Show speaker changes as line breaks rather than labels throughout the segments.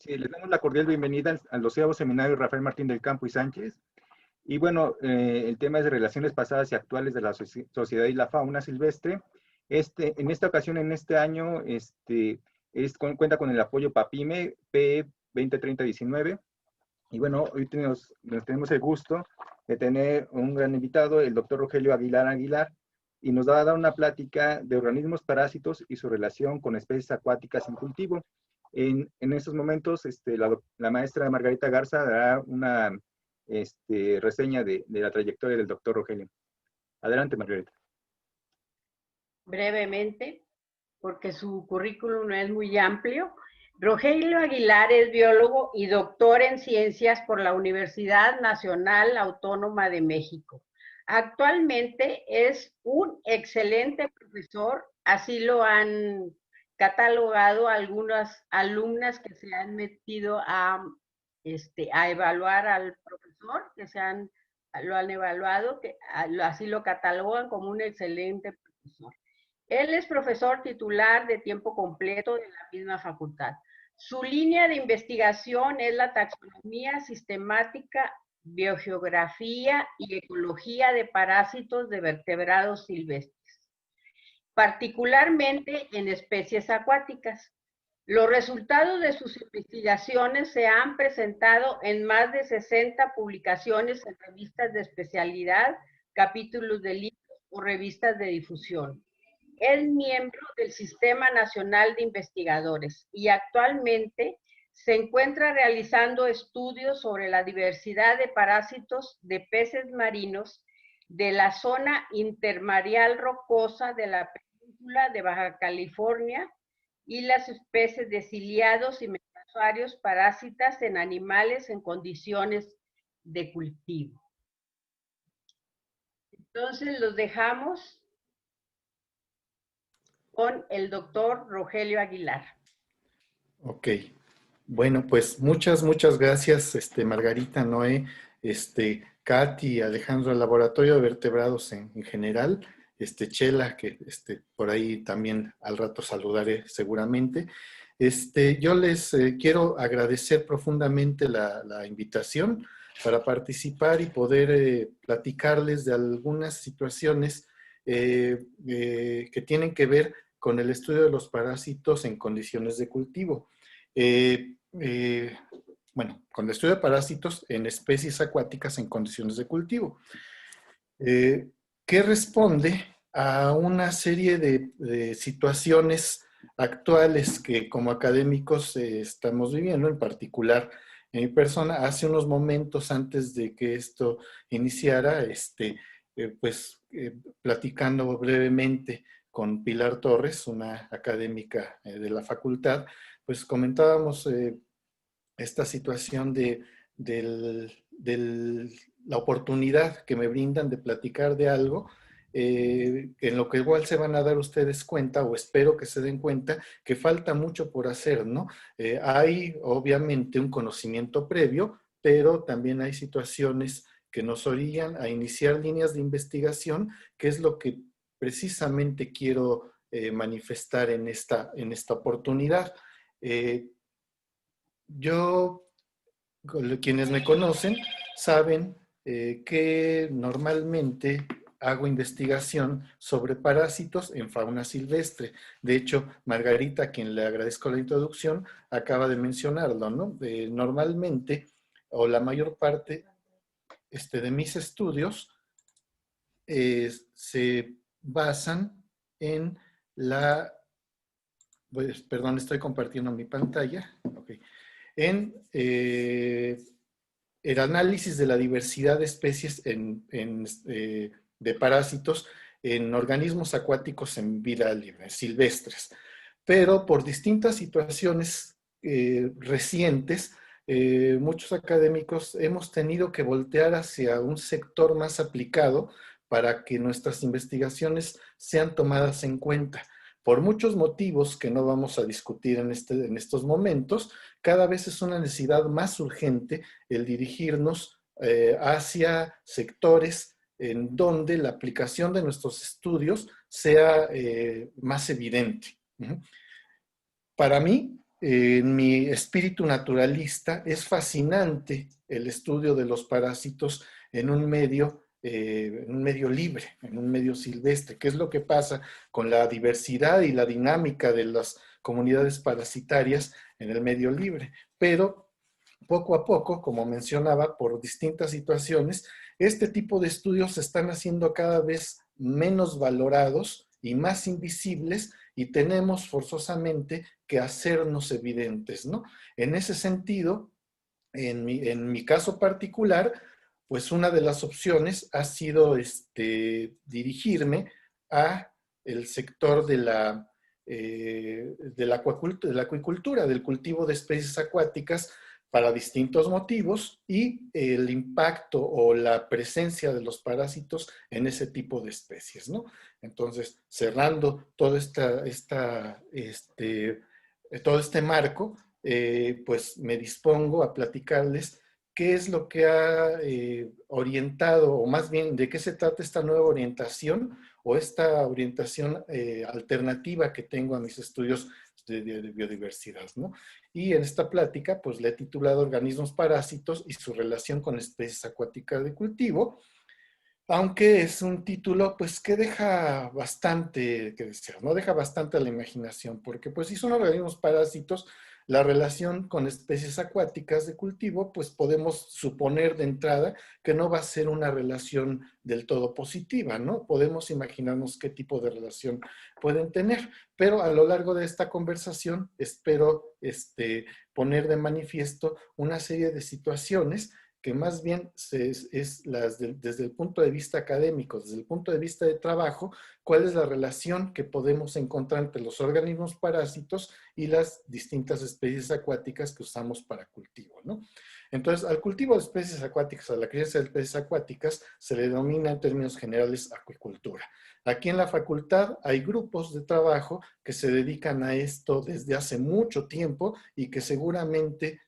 Sí, les damos la cordial bienvenida al 12º Seminario Rafael Martín del Campo y Sánchez. Y bueno, el tema es de relaciones pasadas y actuales de la sociedad y la fauna silvestre. En esta ocasión, en este año, cuenta con el apoyo PAPIME, PE 2030-19. Y bueno, hoy tenemos el gusto de tener un gran invitado, el doctor Rogelio Aguilar Aguilar, y nos va a dar una plática de organismos parásitos y su relación con especies acuáticas en cultivo. En estos momentos, la maestra Margarita Garza dará una reseña de la trayectoria del doctor Rogelio. Adelante, Margarita.
Brevemente, porque su currículum no es muy amplio. Rogelio Aguilar es biólogo y doctor en ciencias por la Universidad Nacional Autónoma de México. Actualmente es un excelente profesor, así lo han catalogado algunas alumnas que se han metido a evaluar al profesor, lo han evaluado, así lo catalogan como un excelente profesor. Él es profesor titular de tiempo completo de la misma facultad. Su línea de investigación es la taxonomía sistemática, biogeografía y ecología de parásitos de vertebrados silvestres, particularmente en especies acuáticas. Los resultados de sus investigaciones se han presentado en más de 60 publicaciones en revistas de especialidad, capítulos de libros o revistas de difusión. Es miembro del Sistema Nacional de Investigadores y actualmente se encuentra realizando estudios sobre la diversidad de parásitos de peces marinos de la zona intermareal rocosa de la península de Baja California y las especies de ciliados y metasuarios parásitas en animales en condiciones de cultivo. Entonces los dejamos con el doctor Rogelio Aguilar.
Ok. Bueno, pues muchas gracias, Margarita, Noé, Katy, Alejandro, el Laboratorio de Vertebrados en general, Chela, que por ahí también al rato saludaré seguramente. Yo les quiero agradecer profundamente la invitación para participar y poder platicarles de algunas situaciones que tienen que ver con el estudio de los parásitos en condiciones de cultivo. Bueno, con el estudio de parásitos en especies acuáticas en condiciones de cultivo, que responde a una serie de situaciones actuales que como académicos estamos viviendo, en particular en mi persona. Hace unos momentos antes de que esto iniciara, platicando brevemente con Pilar Torres, una académica de la facultad, pues comentábamos esta situación de la oportunidad que me brindan de platicar de algo, en lo que igual se van a dar ustedes cuenta, o espero que se den cuenta, que falta mucho por hacer, ¿no? Hay obviamente un conocimiento previo, pero también hay situaciones que nos orillan a iniciar líneas de investigación, que es lo que precisamente quiero manifestar en esta oportunidad. Quienes me conocen saben que normalmente hago investigación sobre parásitos en fauna silvestre. De hecho, Margarita, a quien le agradezco la introducción, acaba de mencionarlo, ¿no? Normalmente, o la mayor parte de mis estudios se basan en pues, perdón, estoy compartiendo mi pantalla. Okay. En el análisis de la diversidad de especies de parásitos en organismos acuáticos en vida libre, silvestres. Pero por distintas situaciones recientes, muchos académicos hemos tenido que voltear hacia un sector más aplicado para que nuestras investigaciones sean tomadas en cuenta. Por muchos motivos que no vamos a discutir en estos momentos, cada vez es una necesidad más urgente el dirigirnos hacia sectores en donde la aplicación de nuestros estudios sea más evidente. Para mí, en mi espíritu naturalista, es fascinante el estudio de los parásitos en un medio libre, en un medio silvestre. ¿Qué es lo que pasa con la diversidad y la dinámica de las comunidades parasitarias en el medio libre? Pero poco a poco, como mencionaba, por distintas situaciones, este tipo de estudios se están haciendo cada vez menos valorados y más invisibles, y tenemos forzosamente que hacernos evidentes, ¿no? En ese sentido, en mi caso particular, pues una de las opciones ha sido dirigirme a el sector de la acuicultura, del cultivo de especies acuáticas para distintos motivos y el impacto o la presencia de los parásitos en ese tipo de especies, ¿no? Entonces, cerrando todo este marco, pues me dispongo a platicarles qué es lo que ha orientado, o más bien de qué se trata esta nueva orientación o esta orientación alternativa que tengo a mis estudios de biodiversidad, ¿no? Y en esta plática, pues le he titulado Organismos parásitos y su relación con especies acuáticas de cultivo, aunque es un título pues que deja bastante que desear, ¿no? Deja bastante a la imaginación, porque pues si son organismos parásitos, la relación con especies acuáticas de cultivo, pues podemos suponer de entrada que no va a ser una relación del todo positiva, ¿no? Podemos imaginarnos qué tipo de relación pueden tener, pero a lo largo de esta conversación espero poner de manifiesto una serie de situaciones que más bien desde el punto de vista académico, desde el punto de vista de trabajo, cuál es la relación que podemos encontrar entre los organismos parásitos y las distintas especies acuáticas que usamos para cultivo, ¿no? Entonces, al cultivo de especies acuáticas, a la crianza de especies acuáticas, se le denomina en términos generales acuicultura. Aquí en la facultad hay grupos de trabajo que se dedican a esto desde hace mucho tiempo y que seguramente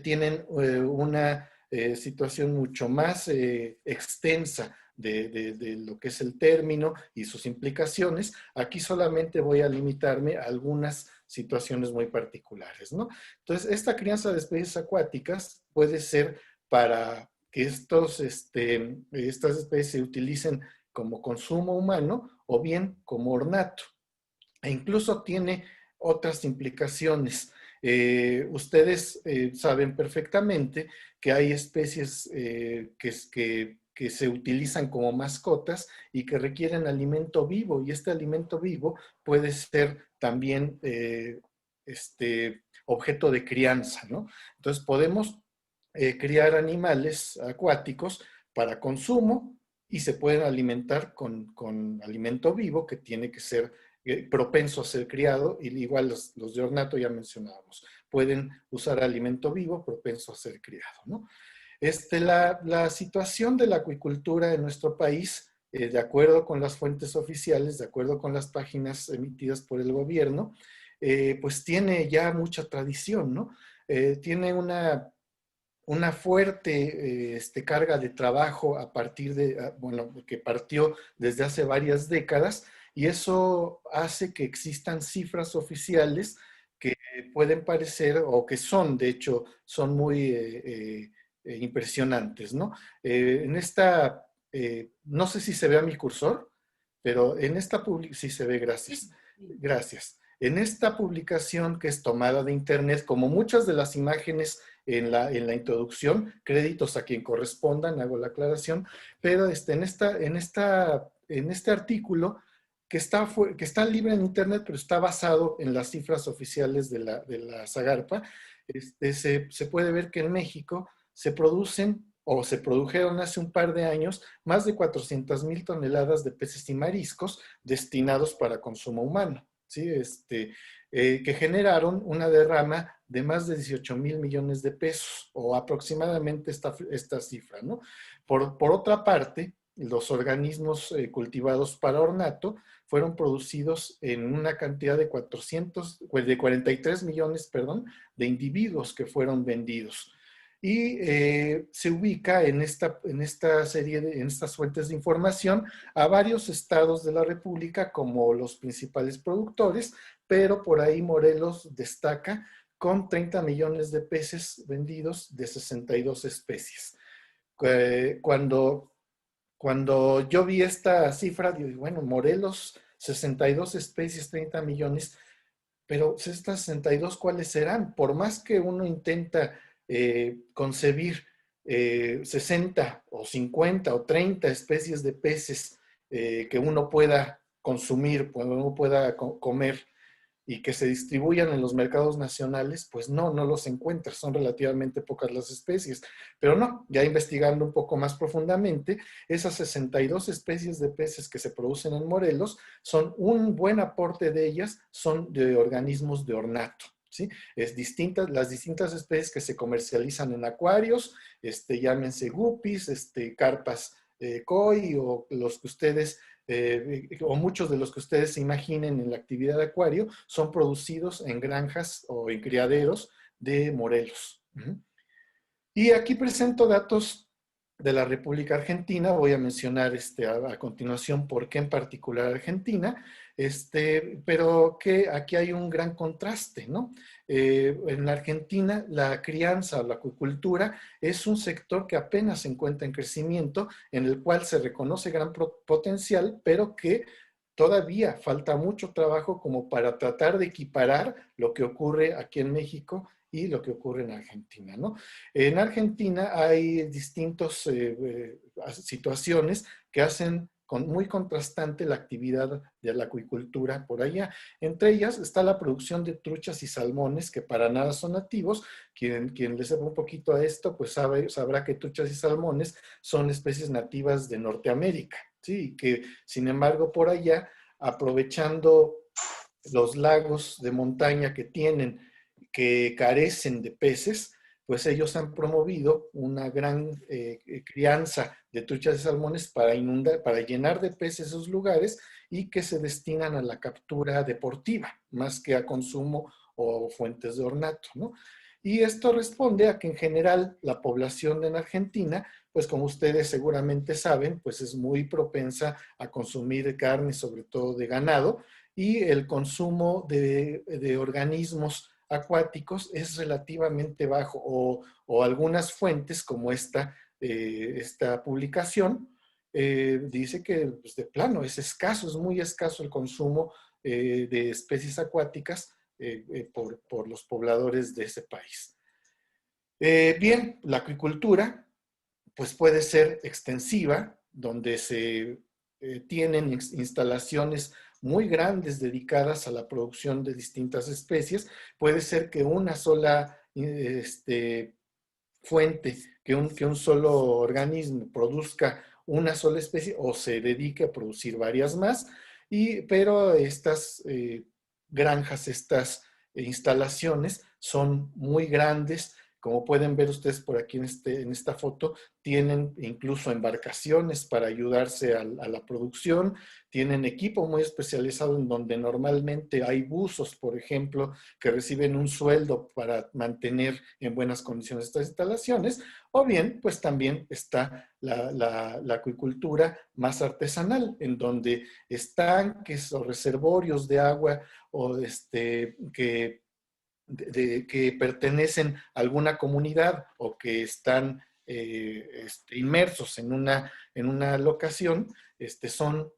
tienen una situación mucho más extensa de lo que es el término y sus implicaciones. Aquí solamente voy a limitarme a algunas situaciones muy particulares, ¿no? Entonces, esta crianza de especies acuáticas puede ser para que estas especies se utilicen como consumo humano o bien como ornato. E incluso tiene otras implicaciones. Ustedes saben perfectamente que hay especies que se utilizan como mascotas y que requieren alimento vivo, y este alimento vivo puede ser también objeto de crianza, ¿no? Entonces podemos criar animales acuáticos para consumo y se pueden alimentar con alimento vivo que tiene que ser propenso a ser criado, y igual los de ornato ya mencionábamos, pueden usar alimento vivo propenso a ser criado, ¿no? La situación de la acuicultura en nuestro país, de acuerdo con las fuentes oficiales, de acuerdo con las páginas emitidas por el gobierno, pues tiene ya mucha tradición, ¿no? Tiene una fuerte carga de trabajo a partir bueno, que partió desde hace varias décadas, y eso hace que existan cifras oficiales que pueden parecer, o que son, de hecho, son muy impresionantes, ¿no? No sé si se ve a mi cursor, pero en esta publicación, sí se ve, gracias. Gracias. En esta publicación, que es tomada de internet, como muchas de las imágenes en la introducción, créditos a quien correspondan, hago la aclaración, pero en este artículo que está libre en internet, pero está basado en las cifras oficiales de la Zagarpa, se puede ver que en México se producen o se produjeron hace un par de años más de 400,000 toneladas de peces y mariscos destinados para consumo humano, ¿sí? Que generaron una derrama de más de 18,000 millones de pesos, o aproximadamente esta cifra, ¿no? Por otra parte, los organismos cultivados para ornato fueron producidos en una cantidad de 43 millones, perdón, de individuos que fueron vendidos. y se ubica en esta serie, en estas fuentes de información a varios estados de la República como los principales productores, pero por ahí Morelos destaca con 30 millones de peces vendidos de 62 especies. Cuando yo vi esta cifra, digo, bueno, Morelos, 62 especies, 30 millones, pero estas 62, ¿cuáles serán? Por más que uno intenta concebir 60 o 50 o 30 especies de peces que uno pueda consumir, que uno pueda comer, y que se distribuyan en los mercados nacionales, pues no los encuentras, son relativamente pocas las especies. Pero no, ya investigando un poco más profundamente, esas 62 especies de peces que se producen en Morelos, son un buen aporte de ellas, son de organismos de ornato. ¿Sí? Las distintas especies que se comercializan en acuarios, llámense guppies, carpas koi o los que ustedes o muchos de los que ustedes se imaginen en la actividad de acuario son producidos en granjas o en criaderos de Morelos. Y aquí presento datos de la República Argentina. Voy a mencionar a continuación por qué en particular Argentina, pero que aquí hay un gran contraste, ¿no? En la Argentina, la crianza o la acuicultura es un sector que apenas se encuentra en crecimiento, en el cual se reconoce gran potencial, pero que todavía falta mucho trabajo como para tratar de equiparar lo que ocurre aquí en México y lo que ocurre en Argentina, ¿no? En Argentina hay distintas situaciones que hacen muy contrastante la actividad de la acuicultura por allá. Entre ellas está la producción de truchas y salmones, que para nada son nativos. Quien le sepa un poquito a esto, pues sabrá que truchas y salmones son especies nativas de Norteamérica, ¿sí? Y que, sin embargo, por allá, aprovechando los lagos de montaña que tienen, que carecen de peces, pues ellos han promovido una gran crianza de truchas y salmones para llenar de peces esos lugares y que se destinan a la captura deportiva, más que a consumo o fuentes de ornato, ¿no? Y esto responde a que en general la población en Argentina, pues como ustedes seguramente saben, pues es muy propensa a consumir carne, sobre todo de ganado, y el consumo de organismos acuáticos es relativamente bajo, o algunas fuentes como esta publicación dice que pues de plano es escaso, es muy escaso el consumo de especies acuáticas por los pobladores de ese país. Bien, la acuicultura pues puede ser extensiva, donde se tienen instalaciones muy grandes dedicadas a la producción de distintas especies. Puede ser que una sola fuente, que un solo organismo produzca una sola especie o se dedique a producir varias más, pero estas granjas, estas instalaciones son muy grandes. Como pueden ver ustedes por aquí en esta foto, tienen incluso embarcaciones para ayudarse a la producción, tienen equipo muy especializado en donde normalmente hay buzos, por ejemplo, que reciben un sueldo para mantener en buenas condiciones estas instalaciones, o bien, pues también está la acuicultura más artesanal, en donde estanques o reservorios de agua o que pertenecen a alguna comunidad o que están inmersos en una locación, son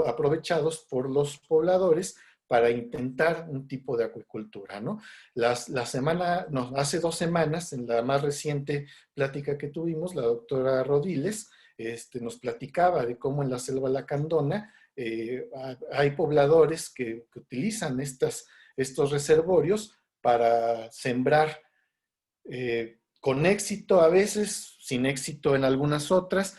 aprovechados por los pobladores para intentar un tipo de acuicultura, ¿no? Hace 2 semanas, en la más reciente plática que tuvimos, la doctora Rodiles nos platicaba de cómo en la selva lacandona hay pobladores que utilizan estos reservorios para sembrar con éxito a veces, sin éxito en algunas otras.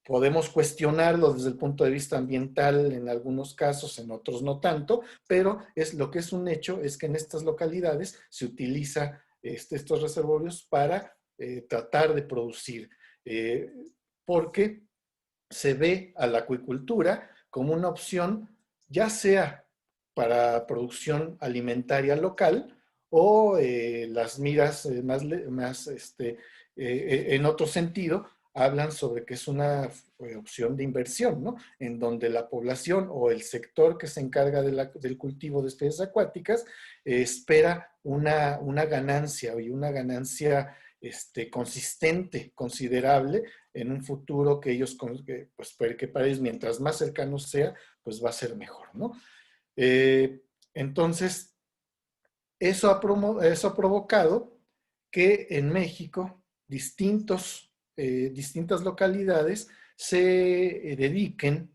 Podemos cuestionarlo desde el punto de vista ambiental en algunos casos, en otros no tanto, pero lo que es un hecho es que en estas localidades se utiliza estos reservorios para tratar de producir, porque se ve a la acuicultura como una opción, ya sea para producción alimentaria local o las miras en otro sentido, hablan sobre que es una opción de inversión, ¿no? En donde la población o el sector que se encarga del cultivo de especies acuáticas espera una ganancia y una ganancia consistente, considerable, en un futuro que ellos, pues que para ellos, mientras más cercano sea, pues va a ser mejor, ¿no? Entonces, eso ha provocado que en México distintas localidades se dediquen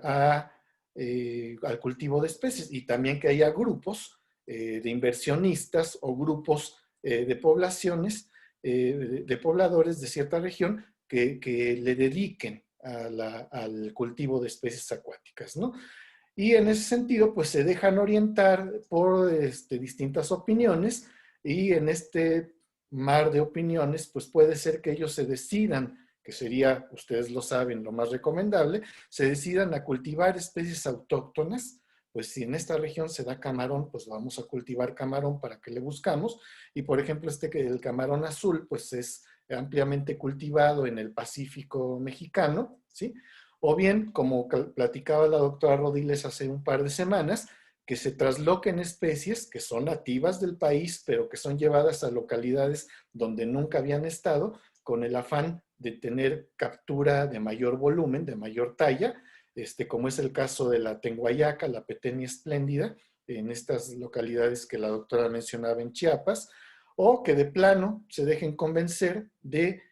al cultivo de especies y también que haya grupos de inversionistas o grupos de poblaciones, de pobladores de cierta región que le dediquen al cultivo de especies acuáticas, ¿no? Y en ese sentido, pues se dejan orientar por distintas opiniones y en este mar de opiniones, pues puede ser que ellos se decidan, que sería, ustedes lo saben, lo más recomendable, se decidan a cultivar especies autóctonas. Pues si en esta región se da camarón, pues vamos a cultivar camarón para que le buscamos. Y por ejemplo, el camarón azul, pues es ampliamente cultivado en el Pacífico mexicano, ¿sí? O bien, como platicaba la doctora Rodiles hace un par de semanas, que se trasloquen especies que son nativas del país, pero que son llevadas a localidades donde nunca habían estado, con el afán de tener captura de mayor volumen, de mayor talla, como es el caso de la tenguayaca, la petenia espléndida, en estas localidades que la doctora mencionaba en Chiapas, o que de plano se dejen convencer de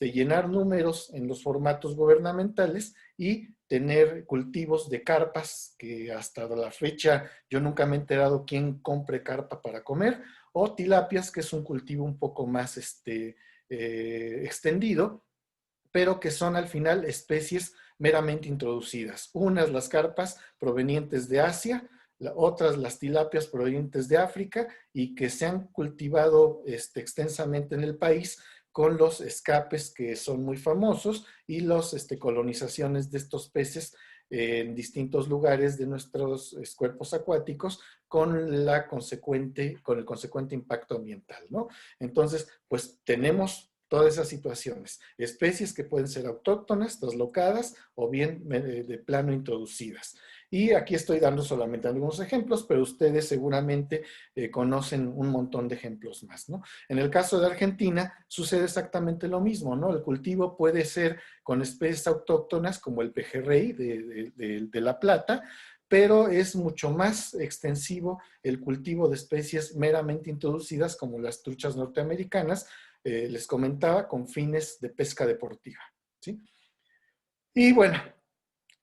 llenar números en los formatos gubernamentales y tener cultivos de carpas, que hasta la fecha yo nunca me he enterado quién compre carpa para comer, o tilapias, que es un cultivo un poco más extendido, pero que son al final especies meramente introducidas. Unas las carpas provenientes de Asia, otras las tilapias provenientes de África y que se han cultivado extensamente en el país con los escapes que son muy famosos y las colonizaciones de estos peces en distintos lugares de nuestros cuerpos acuáticos con el consecuente impacto ambiental, ¿no? Entonces, pues tenemos todas esas situaciones, especies que pueden ser autóctonas, traslocadas o bien de plano introducidas. Y aquí estoy dando solamente algunos ejemplos, pero ustedes seguramente conocen un montón de ejemplos más, ¿no? En el caso de Argentina sucede exactamente lo mismo, ¿no? El cultivo puede ser con especies autóctonas como el pejerrey de La Plata, pero es mucho más extensivo el cultivo de especies meramente introducidas como las truchas norteamericanas, les comentaba, con fines de pesca deportiva, ¿sí? Y bueno,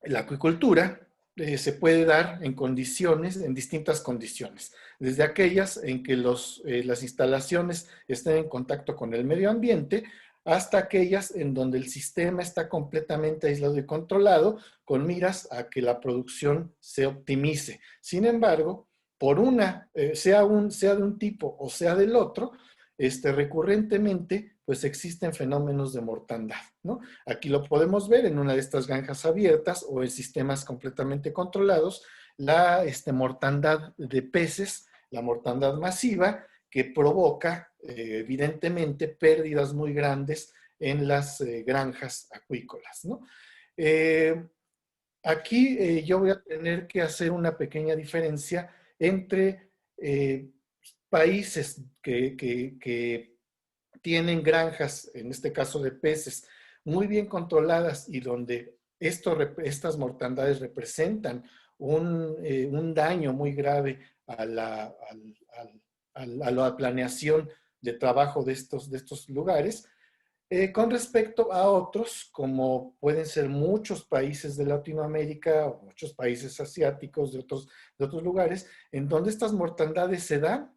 la acuicultura se puede dar en distintas condiciones, desde aquellas en que las instalaciones estén en contacto con el medio ambiente, hasta aquellas en donde el sistema está completamente aislado y controlado, con miras a que la producción se optimice. Sin embargo, sea de un tipo o sea del otro, recurrentemente, pues existen fenómenos de mortandad, ¿no? Aquí lo podemos ver en una de estas granjas abiertas o en sistemas completamente controlados, la mortandad de peces, la mortandad masiva, que provoca evidentemente pérdidas muy grandes en las granjas acuícolas, ¿no? Aquí yo voy a tener que hacer una pequeña diferencia entre países que tienen granjas, en este caso de peces, muy bien controladas y donde estas mortandades representan un daño muy grave a la planeación de trabajo de estos lugares, con respecto a otros, como pueden ser muchos países de Latinoamérica o muchos países asiáticos de otros lugares, en donde estas mortandades se dan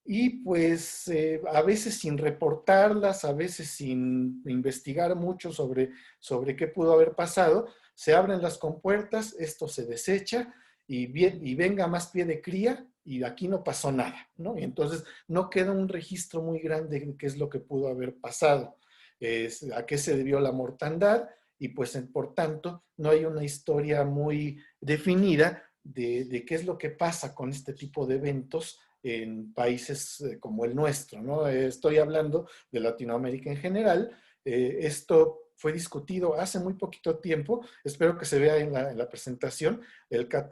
y pues a veces sin reportarlas, a veces sin investigar mucho sobre qué pudo haber pasado, se abren las compuertas, esto se desecha y venga más pie de cría y aquí no pasó nada, ¿no? Y entonces no queda un registro muy grande de qué es lo que pudo haber pasado, a qué se debió la mortandad y pues por tanto no hay una historia muy definida de qué es lo que pasa con este tipo de eventos en países como el nuestro, ¿no? Estoy hablando de Latinoamérica en general. Esto fue discutido hace muy poquito tiempo, espero que se vea en la presentación.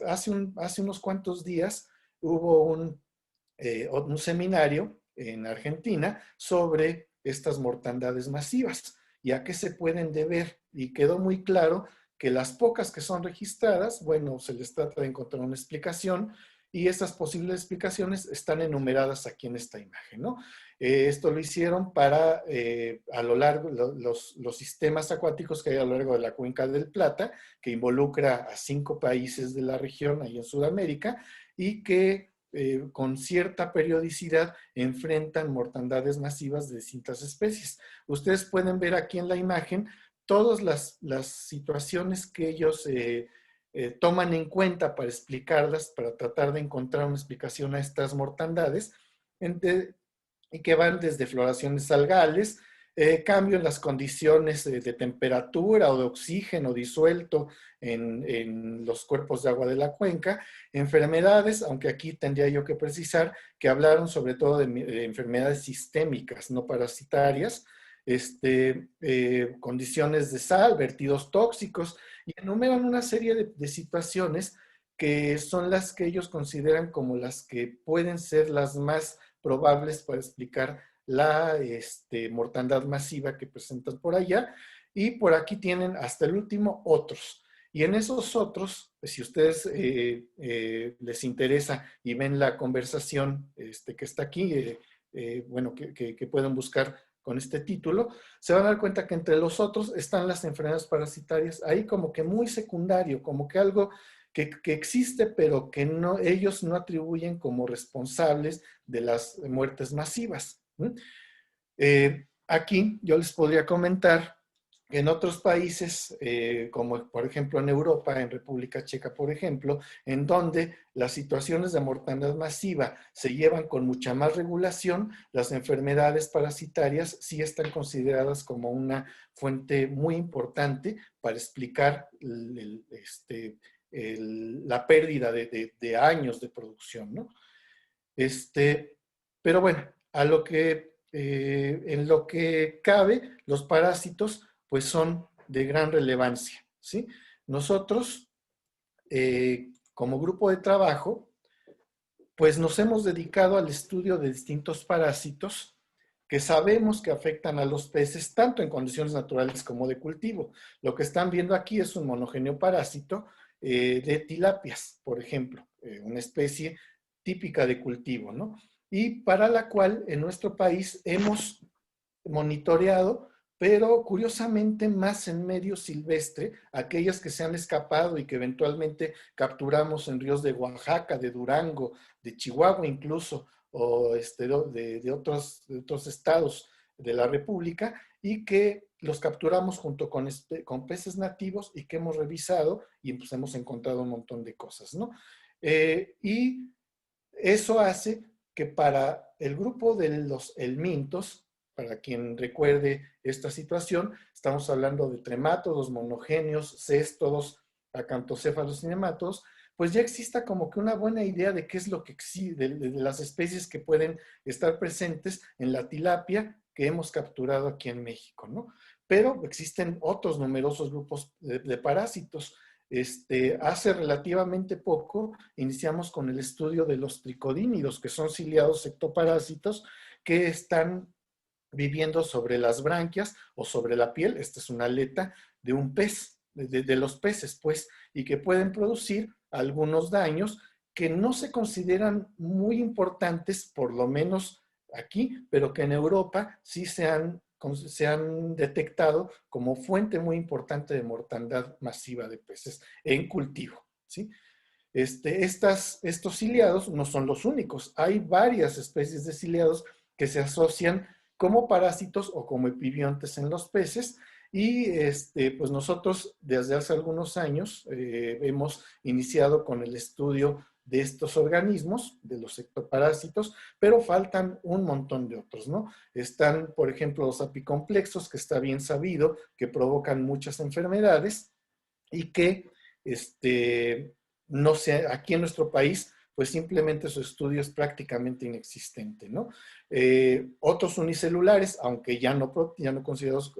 Hace unos cuantos días hubo un seminario en Argentina sobre estas mortandades masivas y a qué se pueden deber. Y quedó muy claro que las pocas que son registradas, bueno, se les trata de encontrar una explicación y estas posibles explicaciones están enumeradas aquí en esta imagen, ¿no? Esto lo hicieron para, a lo largo, los sistemas acuáticos que hay a lo largo de la Cuenca del Plata, que involucra a 5 países de la región, ahí en Sudamérica, y que con cierta periodicidad enfrentan mortandades masivas de distintas especies. Ustedes pueden ver aquí en la imagen todas las situaciones que ellos toman en cuenta para explicarlas, para tratar de encontrar una explicación a estas mortandades, y que van desde floraciones algales, cambio en las condiciones de temperatura o de oxígeno disuelto en los cuerpos de agua de la cuenca, enfermedades, aunque aquí tendría yo que precisar que hablaron sobre todo de enfermedades sistémicas, no parasitarias, condiciones de sal, vertidos tóxicos, y enumeran una serie de situaciones que son las que ellos consideran como las que pueden ser las más probables para explicar la mortandad masiva que presentan por allá. Y por aquí tienen hasta el último otros. Y en esos otros, pues, si ustedes les interesa y ven la conversación que está aquí, bueno, que pueden buscar con este título, se van a dar cuenta que entre los otros están las enfermedades parasitarias, ahí como que muy secundario, como que algo que existe, pero que no, ellos no atribuyen como responsables de las muertes masivas. Aquí yo les podría comentar que en otros países, como por ejemplo en Europa, en República Checa, por ejemplo, en donde las situaciones de mortandad masiva se llevan con mucha más regulación, las enfermedades parasitarias sí están consideradas como una fuente muy importante para explicar la pérdida de años de producción, ¿no? Pero bueno, en lo que cabe, los parásitos pues son de gran relevancia, ¿sí? Nosotros, como grupo de trabajo, pues nos hemos dedicado al estudio de distintos parásitos que sabemos que afectan a los peces tanto en condiciones naturales como de cultivo. Lo que están viendo aquí es un monogéneo parásito de tilapias, por ejemplo, una especie típica de cultivo, ¿no? Y para la cual en nuestro país hemos monitoreado, pero curiosamente más en medio silvestre, aquellas que se han escapado y que eventualmente capturamos en ríos de Oaxaca, de Durango, de Chihuahua incluso, o de otros estados de la República, y que los capturamos junto con peces nativos y que hemos revisado y pues hemos encontrado un montón de cosas, ¿no? Y eso hace que para el grupo de los helmintos, para quien recuerde esta situación, estamos hablando de tremátodos, monogéneos, céstodos, acantocéfalos y nemátodos, pues ya exista como que una buena idea de qué es lo que existe, de las especies que pueden estar presentes en la tilapia que hemos capturado aquí en México, ¿no? Pero existen otros numerosos grupos de parásitos. Hace relativamente poco iniciamos con el estudio de los tricodínidos, que son ciliados ectoparásitos que están viviendo sobre las branquias o sobre la piel. Esta es una aleta de un pez, de los peces, pues, y que pueden producir algunos daños que no se consideran muy importantes, por lo menos aquí, pero que en Europa sí se han detectado como fuente muy importante de mortandad masiva de peces en cultivo, ¿sí? Estos ciliados no son los únicos. Hay varias especies de ciliados que se asocian como parásitos o como epibiontes en los peces. Y pues nosotros desde hace algunos años hemos iniciado con el estudio de estos organismos, de los ectoparásitos, pero faltan un montón de otros, ¿no? Están, por ejemplo, los apicomplexos, que está bien sabido, que provocan muchas enfermedades y que no sé, aquí en nuestro país pues simplemente su estudio es prácticamente inexistente, ¿no? Otros unicelulares, aunque ya no considerados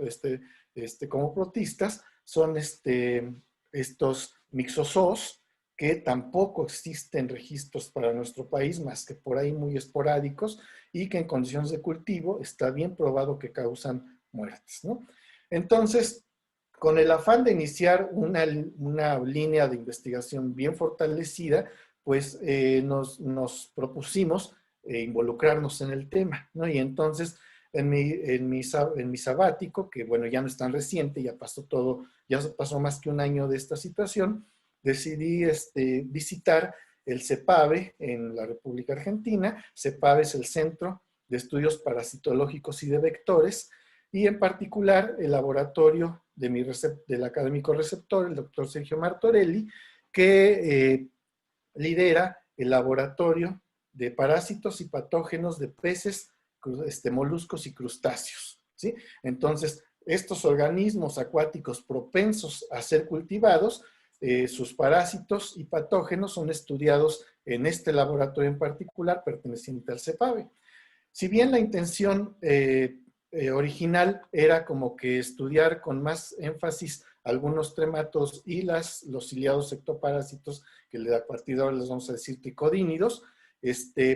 como protistas, son estos mixozoos, que tampoco existen registros para nuestro país, más que por ahí muy esporádicos, y que en condiciones de cultivo está bien probado que causan muertes, ¿no? Entonces, con el afán de iniciar una línea de investigación bien fortalecida, pues nos propusimos involucrarnos en el tema, ¿no? Y entonces, en mi sabático, que bueno, ya no es tan reciente, ya pasó más que un año de esta situación, decidí visitar el CEPAVE en la República Argentina. CEPAVE es el Centro de Estudios Parasitológicos y de Vectores, y en particular el laboratorio del académico receptor, el doctor Sergio Martorelli, que lidera el laboratorio de parásitos y patógenos de peces, moluscos y crustáceos, ¿sí? Entonces, estos organismos acuáticos propensos a ser cultivados, sus parásitos y patógenos son estudiados en este laboratorio en particular perteneciente al CEPAVE. Si bien la intención original era como que estudiar con más énfasis algunos trematos y los ciliados ectoparásitos, que a partir de ahora les vamos a decir tricodínidos,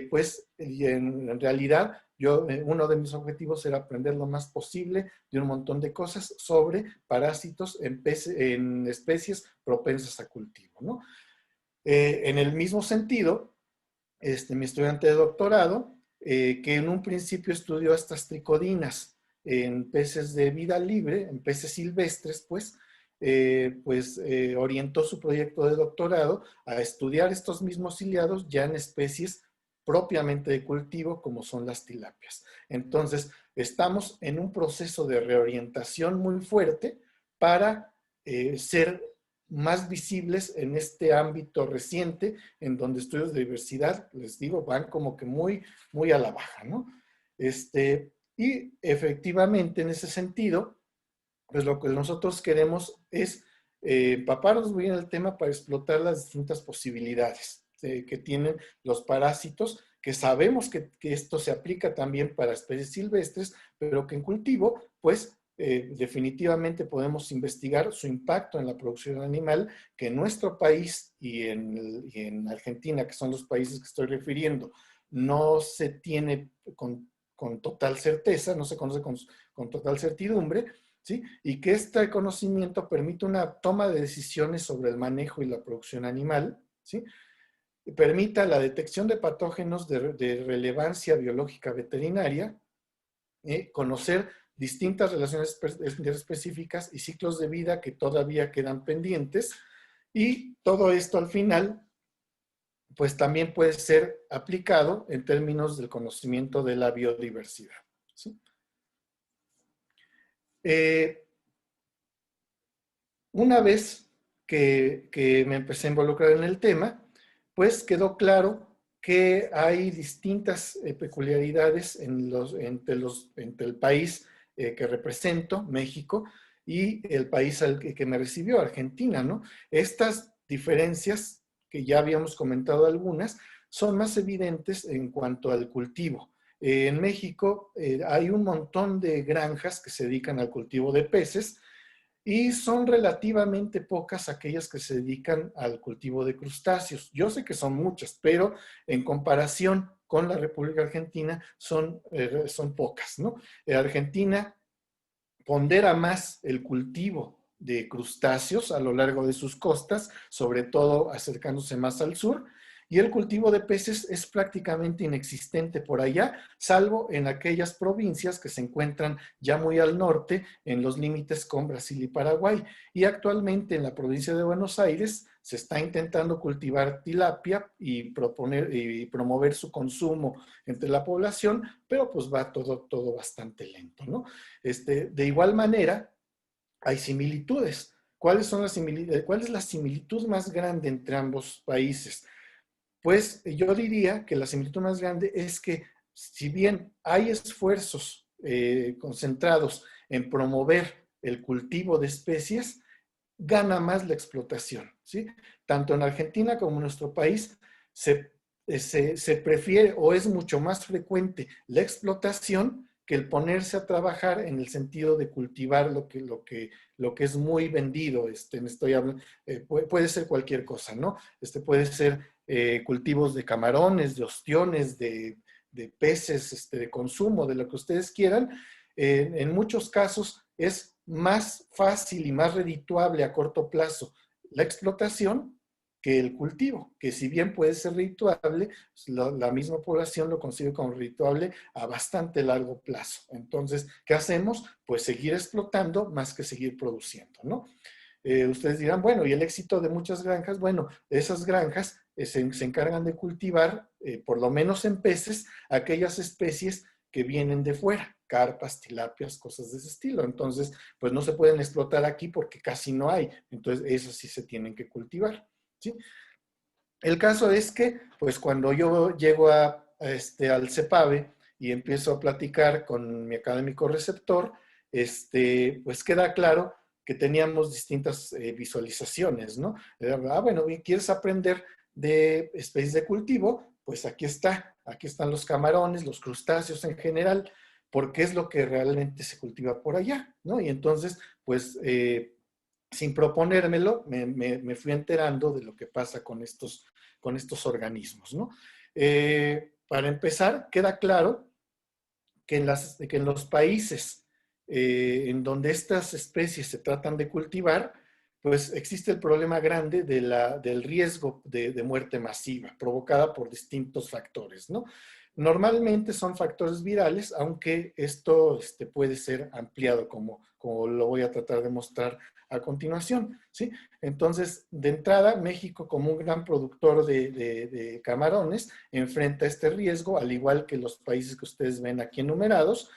pues en realidad uno de mis objetivos era aprender lo más posible de un montón de cosas sobre parásitos en especies propensas a cultivo, ¿no? En el mismo sentido, mi estudiante de doctorado, que en un principio estudió estas tricodinas en peces de vida libre, en peces silvestres, pues orientó su proyecto de doctorado a estudiar estos mismos ciliados ya en especies propiamente de cultivo, como son las tilapias. Entonces, estamos en un proceso de reorientación muy fuerte para ser más visibles en este ámbito reciente, en donde estudios de diversidad, les digo, van como que muy, muy a la baja, ¿no? Y efectivamente, en ese sentido, pues lo que nosotros queremos es empaparnos bien en el tema para explotar las distintas posibilidades que tienen los parásitos, que sabemos que esto se aplica también para especies silvestres, pero que en cultivo, pues definitivamente podemos investigar su impacto en la producción animal, que en nuestro país y en Argentina, que son los países que estoy refiriendo, no se tiene con total certeza, no se conoce con total certidumbre, ¿sí? Y que este conocimiento permite una toma de decisiones sobre el manejo y la producción animal, ¿sí? Y permita la detección de patógenos de relevancia biológica veterinaria, conocer distintas relaciones específicas y ciclos de vida que todavía quedan pendientes, y todo esto al final pues también puede ser aplicado en términos del conocimiento de la biodiversidad, ¿sí? Una vez que me empecé a involucrar en el tema, pues quedó claro que hay distintas peculiaridades entre el país que represento, México, y el país que me recibió, Argentina, ¿no? Estas diferencias, que ya habíamos comentado algunas, son más evidentes en cuanto al cultivo. En México hay un montón de granjas que se dedican al cultivo de peces, y son relativamente pocas aquellas que se dedican al cultivo de crustáceos. Yo sé que son muchas, pero en comparación con la República Argentina son pocas, ¿no? Argentina pondera más el cultivo de crustáceos a lo largo de sus costas, sobre todo acercándose más al sur, y el cultivo de peces es prácticamente inexistente por allá, salvo en aquellas provincias que se encuentran ya muy al norte, en los límites con Brasil y Paraguay. Y actualmente en la provincia de Buenos Aires se está intentando cultivar tilapia y promover su consumo entre la población, pero pues va todo bastante lento, ¿no? De igual manera, hay similitudes. ¿Cuál es la similitud más grande entre ambos países? Pues yo diría que la similitud más grande es que, si bien hay esfuerzos concentrados en promover el cultivo de especies, gana más la explotación, ¿sí? Tanto en Argentina como en nuestro país se se prefiere o es mucho más frecuente la explotación que el ponerse a trabajar en el sentido de cultivar lo que es muy vendido. Estoy hablando, puede ser cualquier cosa, ¿no? Puede ser cultivos de camarones, de ostiones, de peces de consumo, de lo que ustedes quieran. En muchos casos es más fácil y más redituable a corto plazo la explotación que el cultivo, que si bien puede ser redituable, la misma población lo consigue como redituable a bastante largo plazo. Entonces, ¿qué hacemos? Pues seguir explotando más que seguir produciendo, ¿no? Ustedes dirán, bueno, ¿y el éxito de muchas granjas? Bueno, esas granjas se encargan de cultivar, por lo menos en peces, aquellas especies que vienen de fuera, carpas, tilapias, cosas de ese estilo. Entonces, pues no se pueden explotar aquí porque casi no hay. Entonces, esos sí se tienen que cultivar, ¿sí? El caso es que, pues cuando yo llego al CEPAVE y empiezo a platicar con mi académico receptor, pues queda claro que teníamos distintas visualizaciones, ¿no? Bueno, ¿quieres aprender de especies de cultivo? Pues aquí están los camarones, los crustáceos en general, porque es lo que realmente se cultiva por allá, ¿no? Y entonces, pues, sin proponérmelo, me fui enterando de lo que pasa con estos organismos, ¿no? Para empezar, queda claro que en los países en donde estas especies se tratan de cultivar, pues existe el problema grande del riesgo de muerte masiva provocada por distintos factores, ¿no? Normalmente son factores virales, aunque esto puede ser ampliado, como lo voy a tratar de mostrar a continuación, ¿sí? Entonces, de entrada, México, como un gran productor de camarones, enfrenta este riesgo, al igual que los países que ustedes ven aquí enumerados.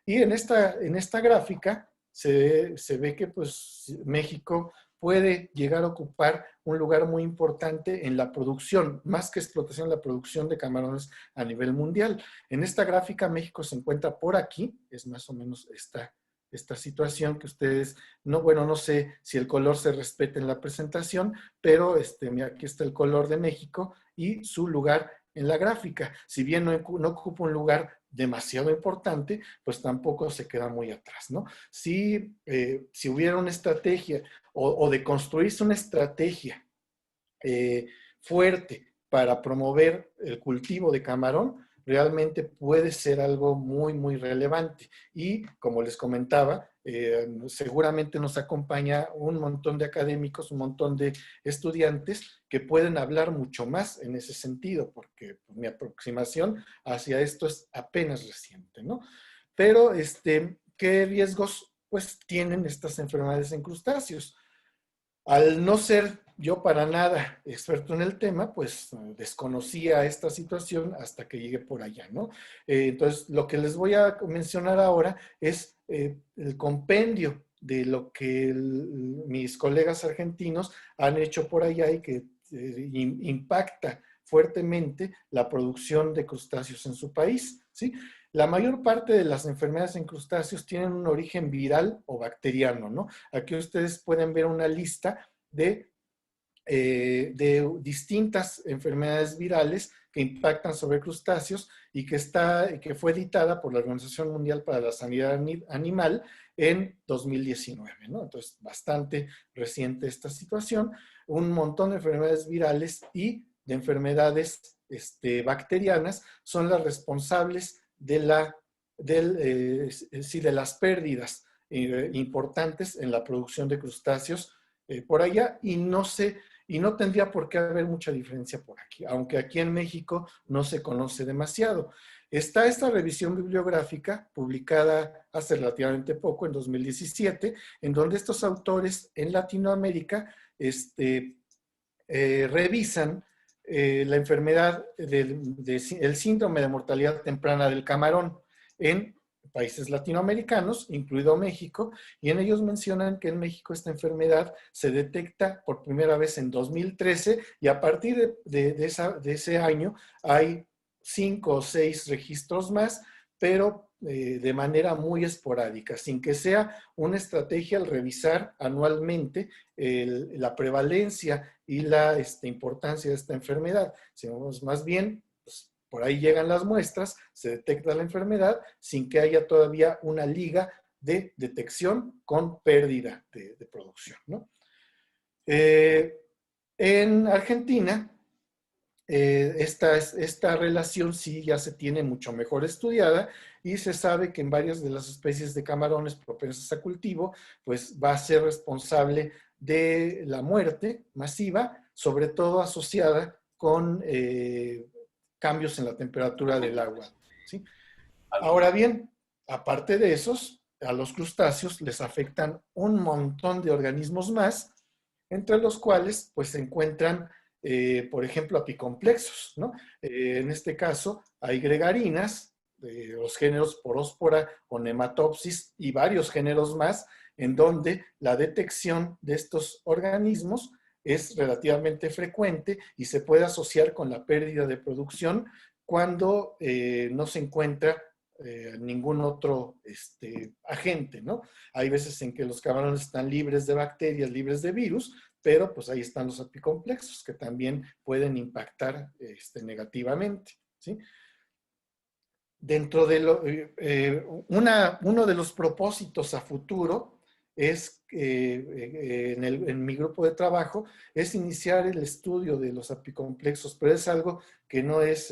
Y en esta gráfica se ve que pues, México puede llegar a ocupar un lugar muy importante en la producción, más que explotación, la producción de camarones a nivel mundial. En esta gráfica México se encuentra por aquí, es más o menos esta situación que ustedes, no sé si el color se respeta en la presentación, pero mira, aquí está el color de México y su lugar en la gráfica. Si bien no ocupa un lugar demasiado importante, pues tampoco se queda muy atrás, ¿no? Si hubiera una estrategia o de construirse una estrategia fuerte para promover el cultivo de camarón, realmente puede ser algo muy, muy relevante. Y como les comentaba, seguramente nos acompaña un montón de académicos, un montón de estudiantes que pueden hablar mucho más en ese sentido, porque mi aproximación hacia esto es apenas reciente, ¿no? Pero, ¿qué riesgos pues tienen estas enfermedades en crustáceos? Al no ser yo para nada experto en el tema, pues desconocía esta situación hasta que llegué por allá, ¿no? Entonces, lo que les voy a mencionar ahora es el compendio de lo que mis colegas argentinos han hecho por allá y que impacta fuertemente la producción de crustáceos en su país, ¿sí? La mayor parte de las enfermedades en crustáceos tienen un origen viral o bacteriano, ¿no? Aquí ustedes pueden ver una lista de distintas enfermedades virales que impactan sobre crustáceos y que fue editada por la Organización Mundial para la Sanidad Animal en 2019, ¿no? Entonces, bastante reciente esta situación. Un montón de enfermedades virales y de enfermedades bacterianas son las responsables de las pérdidas importantes en la producción de crustáceos por allá, y no tendría por qué haber mucha diferencia por aquí, aunque aquí en México no se conoce demasiado. Está esta revisión bibliográfica publicada hace relativamente poco, en 2017, en donde estos autores en Latinoamérica revisan la enfermedad el síndrome de mortalidad temprana del camarón en países latinoamericanos, incluido México, y en ellos mencionan que en México esta enfermedad se detecta por primera vez en 2013 y a partir de ese año hay 5 o 6 registros más, pero de manera muy esporádica, sin que sea una estrategia al revisar anualmente la prevalencia y la importancia de esta enfermedad, sino más bien, pues, por ahí llegan las muestras, se detecta la enfermedad sin que haya todavía una liga de detección con pérdida de producción, ¿no? En Argentina, esta relación sí ya se tiene mucho mejor estudiada y se sabe que en varias de las especies de camarones propensas a cultivo, pues va a ser responsable de la muerte masiva, sobre todo asociada con cambios en la temperatura del agua, ¿sí? Ahora bien, aparte de esos, a los crustáceos les afectan un montón de organismos más, entre los cuales pues se encuentran, por ejemplo, apicomplexos, ¿no? En este caso hay gregarinas, los géneros Poróspora o Nematopsis y varios géneros más, en donde la detección de estos organismos es relativamente frecuente y se puede asociar con la pérdida de producción cuando no se encuentra ningún otro agente, ¿no? Hay veces en que los camarones están libres de bacterias, libres de virus, pero pues ahí están los apicomplexos que también pueden impactar negativamente, ¿sí? Dentro de uno de los propósitos a futuro es, en mi grupo de trabajo, es iniciar el estudio de los apicomplexos, pero es algo que no es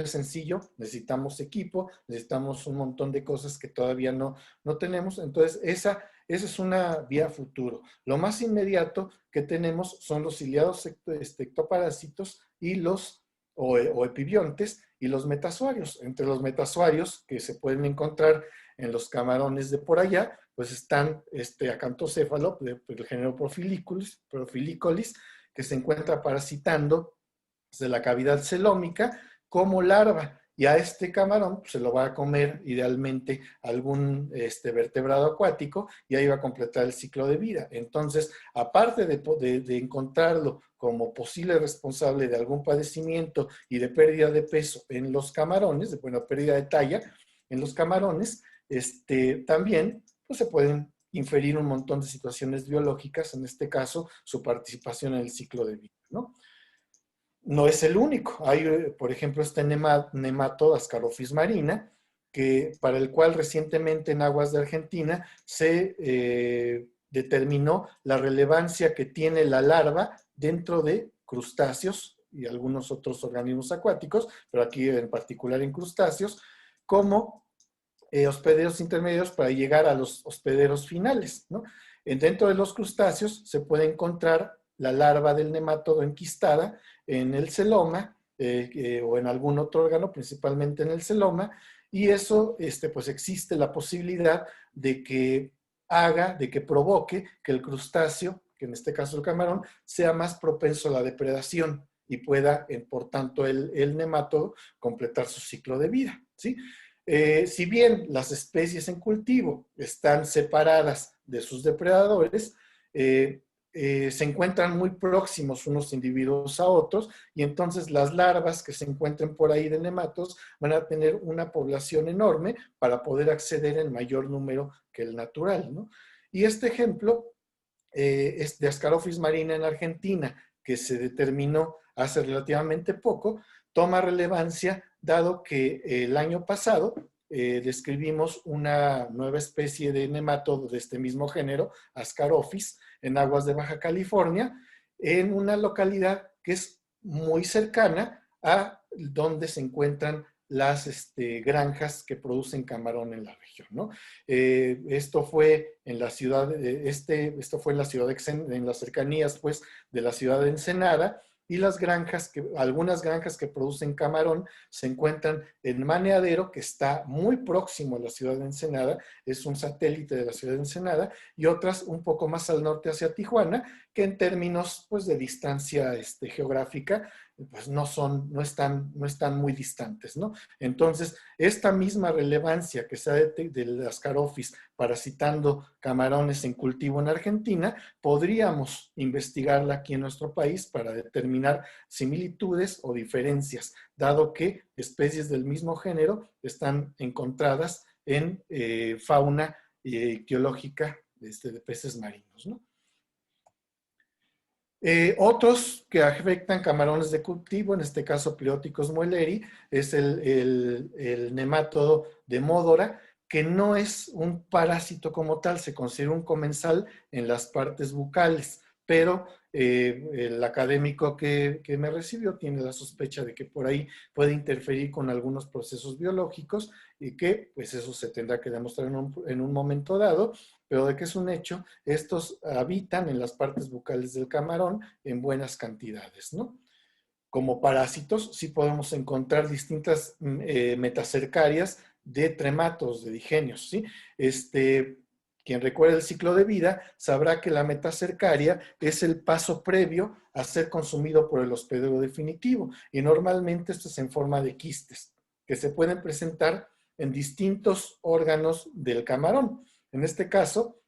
sencillo, necesitamos equipo, necesitamos un montón de cosas que todavía no tenemos, entonces esa es una vía futuro. Lo más inmediato que tenemos son los ciliados ectoparásitos y o epibiontes y los metazoarios. Entre los metazoarios que se pueden encontrar en los camarones de por allá, pues están acantocéfalo del género Profilicolis, que se encuentra parasitando de la cavidad celómica como larva. Y a este camarón pues, se lo va a comer idealmente algún vertebrado acuático y ahí va a completar el ciclo de vida. Entonces, aparte de encontrarlo como posible responsable de algún padecimiento y de pérdida de peso en los camarones, pérdida de talla en los camarones, también pues, se pueden inferir un montón de situaciones biológicas, en este caso, su participación en el ciclo de vida, ¿no? No es el único. Hay, por ejemplo, este nemato Ascarophis marina, para el cual recientemente en aguas de Argentina se determinó la relevancia que tiene la larva dentro de crustáceos y algunos otros organismos acuáticos, pero aquí en particular en crustáceos, como hospederos intermedios para llegar a los hospederos finales, ¿no? Dentro de los crustáceos se puede encontrar la larva del nemátodo enquistada en el celoma o en algún otro órgano, principalmente en el celoma, y eso, pues existe la posibilidad de que provoque que el crustáceo, que en este caso el camarón, sea más propenso a la depredación y pueda, por tanto, el nemátodo completar su ciclo de vida, ¿sí? Si bien las especies en cultivo están separadas de sus depredadores, se encuentran muy próximos unos individuos a otros y entonces las larvas que se encuentren por ahí de nematos van a tener una población enorme para poder acceder en mayor número que el natural, ¿no? Y este ejemplo es de Ascarophis marina en Argentina, que se determinó hace relativamente poco, toma relevancia dado que el año pasado describimos una nueva especie de nemátodo de este mismo género, Ascarophis, en aguas de Baja California, en una localidad que es muy cercana a donde se encuentran las granjas que producen camarón en la región, ¿no? Esto fue en la ciudad, esto fue en la ciudad en las cercanías, pues, de la ciudad de Ensenada, y algunas granjas que producen camarón se encuentran en Maneadero, que está muy próximo a la ciudad de Ensenada, es un satélite de la ciudad de Ensenada, y otras un poco más al norte hacia Tijuana, que en términos pues, de distancia geográfica pues no están muy distantes, ¿no? Entonces, esta misma relevancia que se da de las Ascarophis parasitando camarones en cultivo en Argentina, podríamos investigarla aquí en nuestro país para determinar similitudes o diferencias, dado que especies del mismo género están encontradas en fauna ictiológica de peces marinos, ¿no? Otros que afectan camarones de cultivo, en este caso Plioticos muelleri, es el nemátodo de Módora, que no es un parásito como tal, se considera un comensal en las partes bucales, pero el académico que me recibió tiene la sospecha de que por ahí puede interferir con algunos procesos biológicos y que pues eso se tendrá que demostrar en un momento dado, pero de que es un hecho, estos habitan en las partes bucales del camarón en buenas cantidades, ¿no? Como parásitos sí podemos encontrar distintas metacercarias de trematos, de digenios, ¿sí? Quien recuerda el ciclo de vida sabrá que la metacercaria es el paso previo a ser consumido por el hospedero definitivo y normalmente esto es en forma de quistes que se pueden presentar en distintos órganos del camarón. En este caso,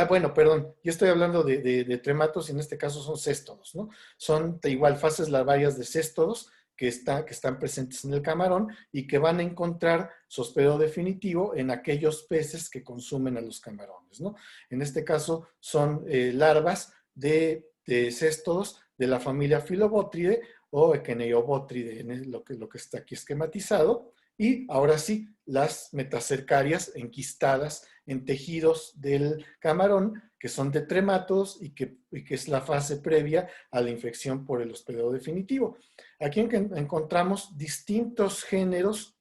bueno, perdón, yo estoy hablando de trematos y en este caso son céstodos, ¿no? Son igual fases larvarias de céstodos que están presentes en el camarón y que van a encontrar su hospedero definitivo en aquellos peces que consumen a los camarones, ¿no? En este caso son larvas de céstodos de la familia Phyllobotride o Echeneiobotride, lo que está aquí esquematizado. Y ahora sí, las metacercarias enquistadas en tejidos del camarón, que son de trematos y que es la fase previa a la infección por el hospedero definitivo. Aquí encontramos distintos géneros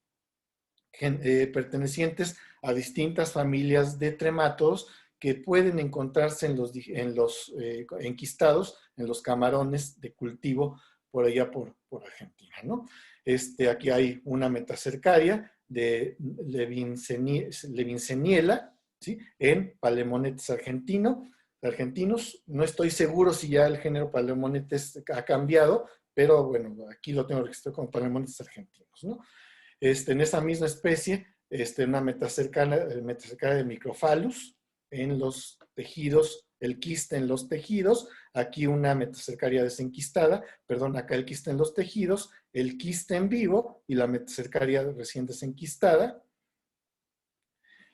pertenecientes a distintas familias de trematodos que pueden encontrarse en los enquistados en los camarones de cultivo por allá por Argentina, ¿no? Aquí hay una metacercaria de Levinseniela, ¿sí? En Palemonetes argentinos. No estoy seguro si ya el género Palemonetes ha cambiado, pero bueno, aquí lo tengo registrado como Palemonetes argentinos, ¿no? En esa misma especie, una metacercaria de Microphalus en los tejidos, el quiste en los tejidos, aquí una metacercaria desenquistada, perdón, acá el quiste en los tejidos, el quiste en vivo y la metacercaria recién desenquistada.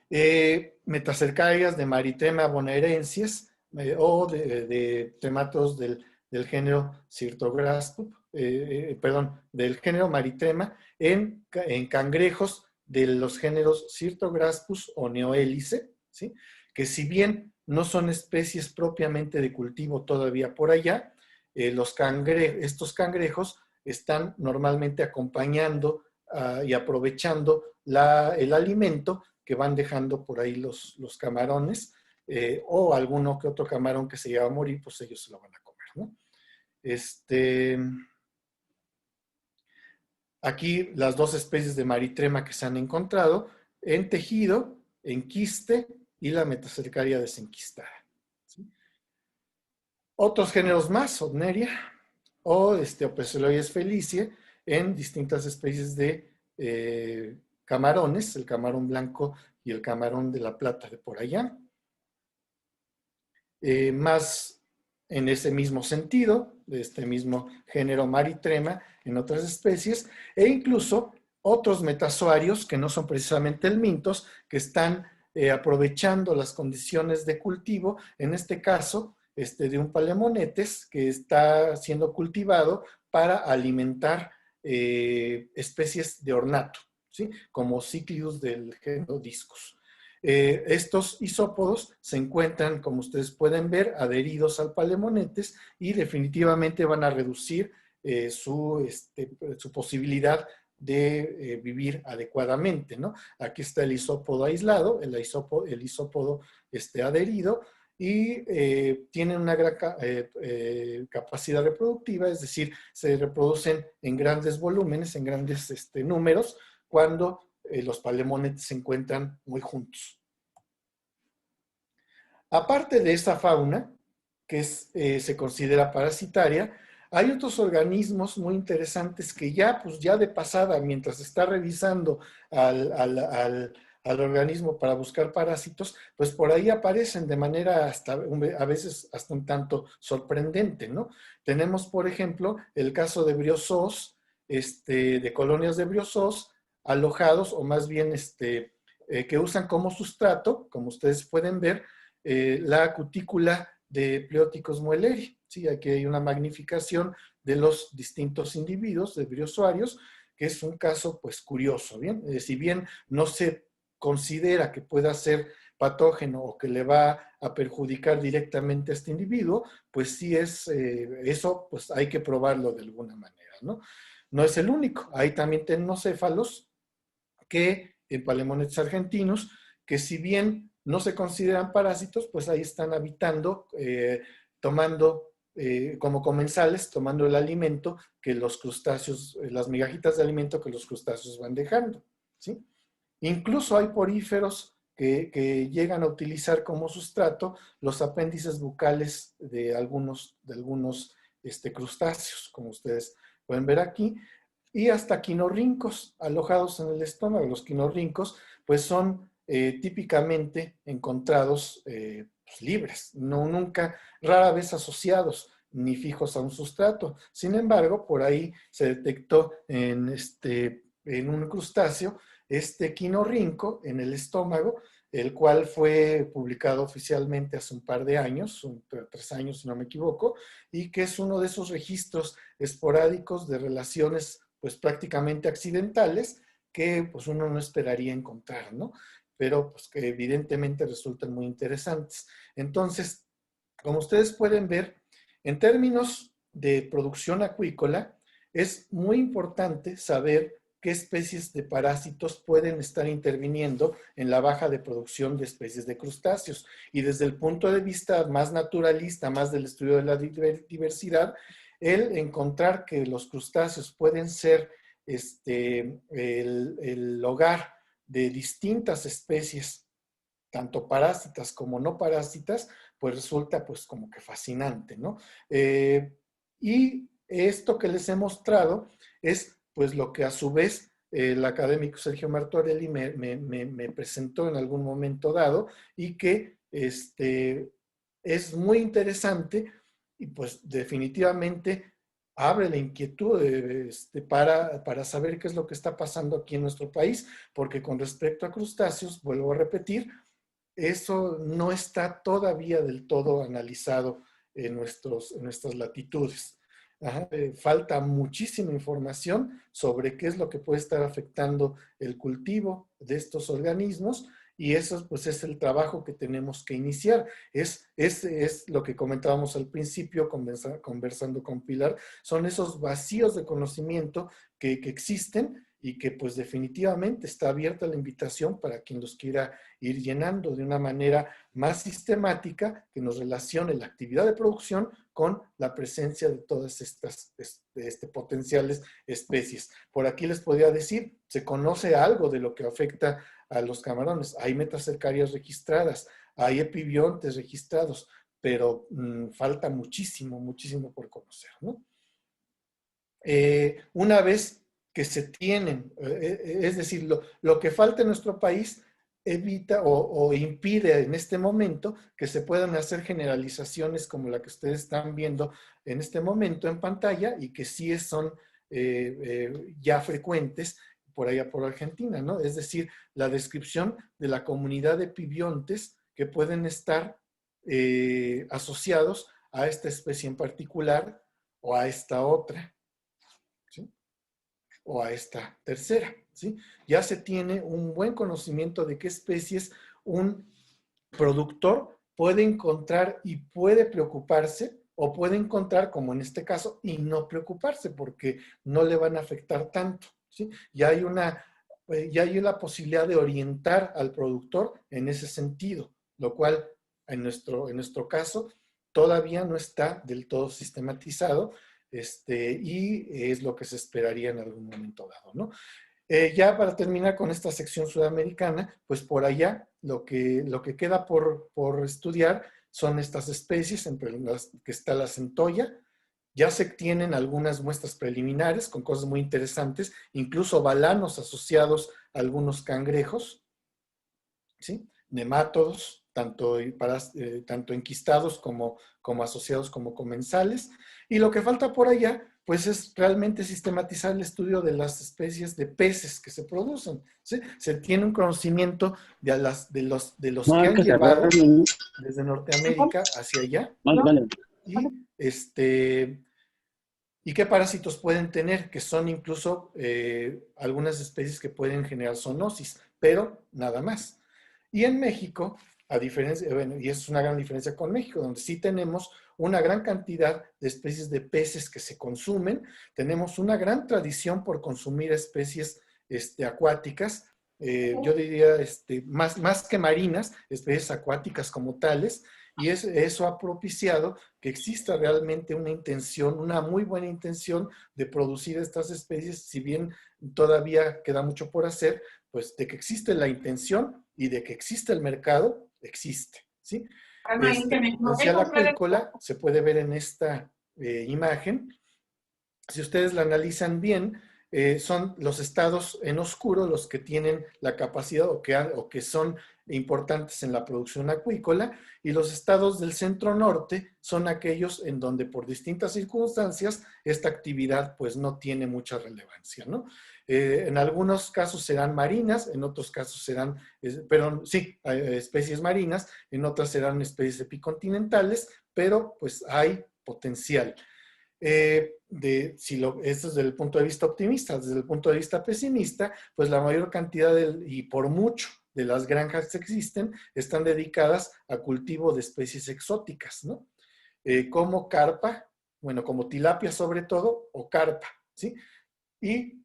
Metacercarias de Maritema bonaerensis o de trematos del género Cyrtograspum, perdón, del género Maritema en cangrejos de los géneros Cyrtograspus o Neohélice, ¿sí? Que si bien no son especies propiamente de cultivo todavía por allá, estos cangrejos están normalmente acompañando y aprovechando el alimento que van dejando por ahí los camarones, o alguno que otro camarón que se lleva a morir, pues ellos se lo van a comer, ¿no? Aquí las dos especies de Maritrema que se han encontrado en tejido, en quiste y la metacercaria desenquistada, ¿sí? Otros géneros más, Odneria o Opesceloides felicie, en distintas especies de camarones, el camarón blanco y el camarón de la plata de por allá. Más en ese mismo sentido, de este mismo género Maritrema en otras especies, e incluso otros metazoarios que no son precisamente helmintos, que están aprovechando las condiciones de cultivo, en este caso, de un Palemonetes que está siendo cultivado para alimentar especies de ornato, ¿sí? Como Cyclius del género Discus. Estos isópodos se encuentran, como ustedes pueden ver, adheridos al Palemonetes y definitivamente van a reducir su posibilidad de vivir adecuadamente, ¿no? Aquí está el isópodo aislado, el isópodo adherido, y tienen una gran capacidad reproductiva, es decir, se reproducen en grandes volúmenes, en grandes números, cuando los palemonetes se encuentran muy juntos. Aparte de esta fauna, que se considera parasitaria, Hay otros organismos muy interesantes que ya, pues ya de pasada, mientras está revisando al organismo para buscar parásitos, pues por ahí aparecen de manera hasta, a veces hasta un tanto sorprendente, ¿no? Tenemos, por ejemplo, el caso de briozoos, de colonias de briozoos alojados, o más bien que usan como sustrato, como ustedes pueden ver, la cutícula de Pleoticos muelleri. ¿Sí? Aquí hay una magnificación de los distintos individuos de briozoarios, que es un caso pues curioso, ¿bien? Si bien no se considera que pueda ser patógeno o que le va a perjudicar directamente a este individuo, pues sí es, eso pues hay que probarlo de alguna manera, ¿no? No es el único, hay también tenocéfalos que en Palemonetes argentinos, que si bien no se consideran parásitos, pues ahí están habitando, tomando como comensales, tomando el alimento que los crustáceos, las migajitas de alimento que los crustáceos van dejando, ¿sí? Incluso hay poríferos que llegan a utilizar como sustrato los apéndices bucales de algunos crustáceos, como ustedes pueden ver aquí, y hasta quinorrincos alojados en el estómago. Los quinorrincos pues son típicamente encontrados pues, libres, no nunca, rara vez asociados ni fijos a un sustrato. Sin embargo, por ahí se detectó en un crustáceo este quinorrinco en el estómago, el cual fue publicado oficialmente hace un par de años, 3 años si no me equivoco, y que es uno de esos registros esporádicos de relaciones pues prácticamente accidentales que pues uno no esperaría encontrar, ¿no? Pero pues que evidentemente resultan muy interesantes. Entonces, como ustedes pueden ver, en términos de producción acuícola, es muy importante saber qué especies de parásitos pueden estar interviniendo en la baja de producción de especies de crustáceos. Y desde el punto de vista más naturalista, más del estudio de la diversidad, el encontrar que los crustáceos pueden ser el hogar de distintas especies, tanto parásitas como no parásitas, pues resulta pues como que fascinante, ¿no? Y esto que les he mostrado es pues lo que a su vez el académico Sergio Martorelli me presentó en algún momento dado y que es muy interesante y pues definitivamente abre la inquietud para saber qué es lo que está pasando aquí en nuestro país, porque con respecto a crustáceos, vuelvo a repetir, eso no está todavía del todo analizado en nuestras latitudes. Falta muchísima información sobre qué es lo que puede estar afectando el cultivo de estos organismos y eso pues es el trabajo que tenemos que iniciar. Es lo que comentábamos al principio conversando con Pilar, son esos vacíos de conocimiento que existen y que pues definitivamente está abierta la invitación para quien los quiera ir llenando de una manera más sistemática que nos relacione la actividad de producción con la presencia de todas estas potenciales especies. Por aquí les podría decir, se conoce algo de lo que afecta a los camarones. Hay metacercarias registradas, hay epibiontes registrados, pero falta muchísimo, muchísimo por conocer, ¿no? Una vez que se tienen, es decir, lo que falta en nuestro país evita o impide en este momento que se puedan hacer generalizaciones como la que ustedes están viendo en este momento en pantalla y que sí son ya frecuentes por allá por Argentina, ¿no? Es decir, la descripción de la comunidad de epibiontes que pueden estar asociados a esta especie en particular o a esta otra. ¿Sí? O a esta tercera, ¿sí? Ya se tiene un buen conocimiento de qué especies un productor puede encontrar y puede preocuparse, o puede encontrar, como en este caso, y no preocuparse porque no le van a afectar tanto, ¿sí? Ya hay la posibilidad de orientar al productor en ese sentido, lo cual en nuestro caso todavía no está del todo sistematizado, y es lo que se esperaría en algún momento dado, ¿no? Ya para terminar con esta sección sudamericana, pues por allá lo que queda por estudiar son estas especies, entre las que está la centolla, Ya se tienen algunas muestras preliminares con cosas muy interesantes, incluso balanos asociados a algunos cangrejos, ¿sí? Nemátodos, tanto enquistados como asociados como comensales. Y lo que falta por allá, pues es realmente sistematizar el estudio de las especies de peces que se producen, ¿sí? Se tiene un conocimiento de los que han llevado desde Norteamérica hacia allá. Y, ¿y qué parásitos pueden tener? Que son incluso algunas especies que pueden generar zoonosis, pero nada más. Y en México, a diferencia, bueno, y es una gran diferencia con México, donde sí tenemos una gran cantidad de especies de peces que se consumen, tenemos una gran tradición por consumir especies acuáticas, yo diría más que marinas, especies acuáticas como tales, y eso ha propiciado que exista realmente una intención, una muy buena intención de producir estas especies, si bien todavía queda mucho por hacer, pues de que existe la intención y de que existe el mercado, existe, ¿sí? El potencial acuícola se puede ver en esta imagen. Si ustedes la analizan bien, son los estados en oscuro los que tienen la capacidad o que son importantes en la producción acuícola, y los estados del centro norte son aquellos en donde por distintas circunstancias esta actividad pues no tiene mucha relevancia, ¿no? En algunos casos serán marinas, en otros casos serán, especies marinas, en otras serán especies epicontinentales, pero pues hay potencial. Esto es desde el punto de vista optimista. Desde el punto de vista pesimista, pues la mayor cantidad y por mucho de las granjas que existen están dedicadas a cultivo de especies exóticas, ¿no? Como carpa, bueno, como tilapia sobre todo, o carpa, ¿sí? Y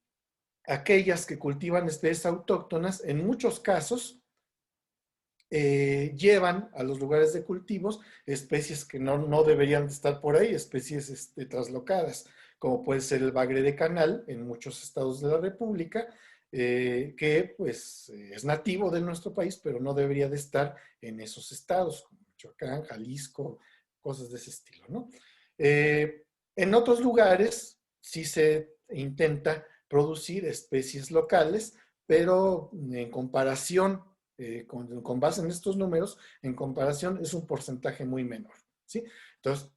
aquellas que cultivan especies autóctonas, en muchos casos, llevan a los lugares de cultivos especies que no deberían de estar por ahí, especies traslocadas, como puede ser el bagre de canal en muchos estados de la República, que pues es nativo de nuestro país, pero no debería de estar en esos estados, como Michoacán, Jalisco, cosas de ese estilo, ¿no? En otros lugares sí se intenta producir especies locales, pero en comparación con base en estos números, en comparación es un porcentaje muy menor, ¿sí? Entonces,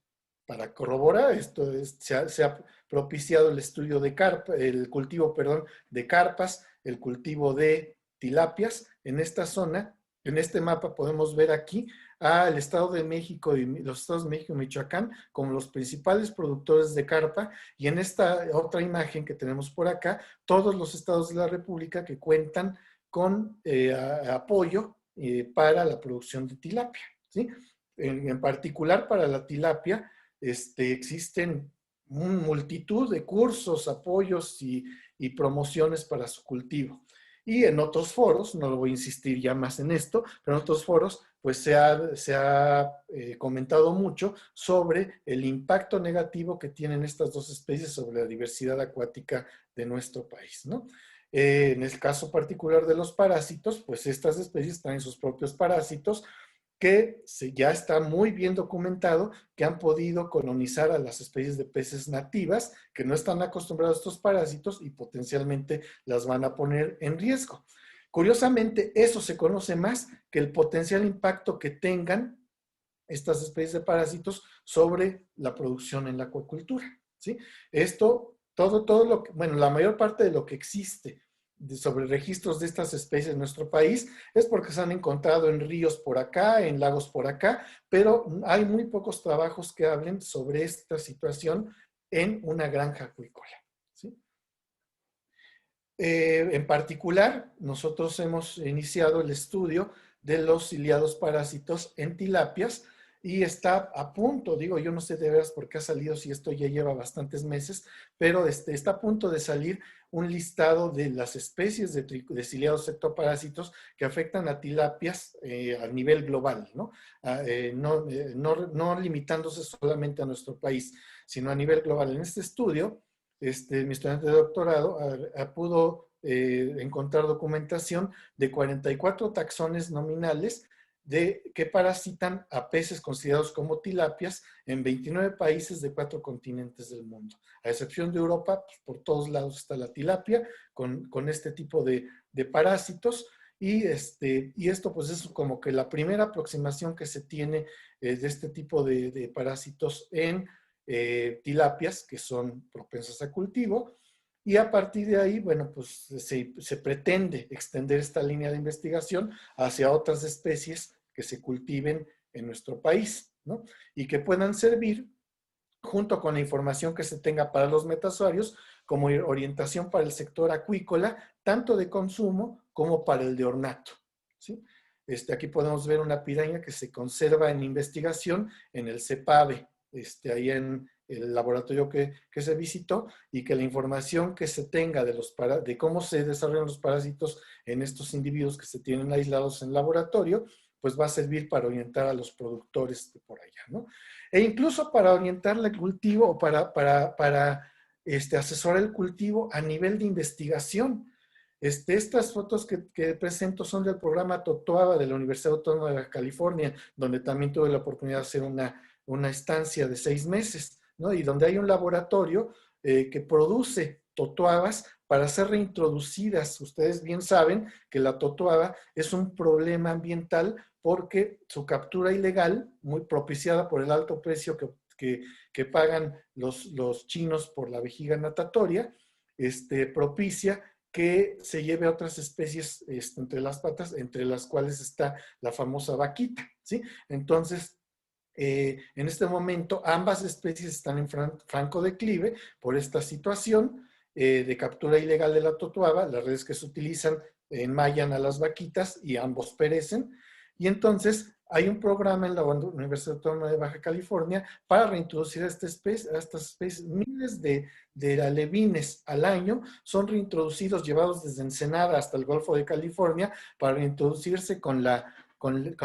para corroborar esto, se ha propiciado el estudio de el cultivo, perdón, de carpas, el cultivo de tilapias en esta zona. En este mapa podemos ver aquí al Estado de México y los Estados de México y Michoacán como los principales productores de carpa, y en esta otra imagen que tenemos por acá, todos los estados de la República que cuentan con apoyo para la producción de tilapia, ¿sí? En particular para la tilapia existen multitud de cursos, apoyos y promociones para su cultivo. Y en otros foros, no lo voy a insistir ya más en esto, pero en otros foros pues se ha comentado mucho sobre el impacto negativo que tienen estas dos especies sobre la diversidad acuática de nuestro país, ¿no? En el caso particular de los parásitos, pues estas especies traen sus propios parásitos que ya está muy bien documentado que han podido colonizar a las especies de peces nativas que no están acostumbrados a estos parásitos y potencialmente las van a poner en riesgo. Curiosamente, eso se conoce más que el potencial impacto que tengan estas especies de parásitos sobre la producción en la acuicultura, ¿sí? Esto, todo lo que, bueno, la mayor parte de lo que existe sobre registros de estas especies en nuestro país es porque se han encontrado en ríos por acá, en lagos por acá, pero hay muy pocos trabajos que hablen sobre esta situación en una granja acuícola, ¿sí? En particular, nosotros hemos iniciado el estudio de los ciliados parásitos en tilapias y está a punto, digo, yo no sé de veras por qué ha salido, si esto ya lleva bastantes meses, pero está a punto de salir un listado de las especies de ciliados ectoparásitos que afectan a tilapias a nivel global, ¿no? No limitándose solamente a nuestro país, sino a nivel global. En este estudio, mi estudiante de doctorado pudo encontrar documentación de 44 taxones nominales que parasitan a peces considerados como tilapias en 29 países de 4 continentes del mundo. A excepción de Europa, pues por todos lados está la tilapia con este tipo de parásitos. Y esto pues es como que la primera aproximación que se tiene de este tipo de parásitos en tilapias que son propensas a cultivo. Y a partir de ahí, bueno, pues se pretende extender esta línea de investigación hacia otras especies que se cultiven en nuestro país, ¿no? Y que puedan servir, junto con la información que se tenga para los metasuarios, como orientación para el sector acuícola, tanto de consumo como para el de ornato, ¿sí? Aquí podemos ver una piraña que se conserva en investigación en el CEPAVE, ahí en el laboratorio que se visitó, y que la información que se tenga de cómo se desarrollan los parásitos en estos individuos que se tienen aislados en laboratorio, pues va a servir para orientar a los productores de por allá, ¿no? E incluso para orientar el cultivo o para asesorar el cultivo a nivel de investigación. Estas fotos que presento son del programa Totoaba de la Universidad Autónoma de Baja California, donde también tuve la oportunidad de hacer una estancia de 6 meses, ¿no? Y donde hay un laboratorio que produce totoabas para ser reintroducidas. Ustedes bien saben que la totoaba es un problema ambiental porque su captura ilegal, muy propiciada por el alto precio que pagan los chinos por la vejiga natatoria, propicia que se lleve a otras especies entre las patas, entre las cuales está la famosa vaquita, ¿sí? Entonces, en este momento, ambas especies están en franco declive por esta situación de captura ilegal de la totoaba. Las redes que se utilizan enmayan a las vaquitas y ambos perecen. Y entonces hay un programa en la Universidad Autónoma de Baja California para reintroducir a estas especies. Miles de alevines al año son reintroducidos, llevados desde Ensenada hasta el Golfo de California, para reintroducirse con la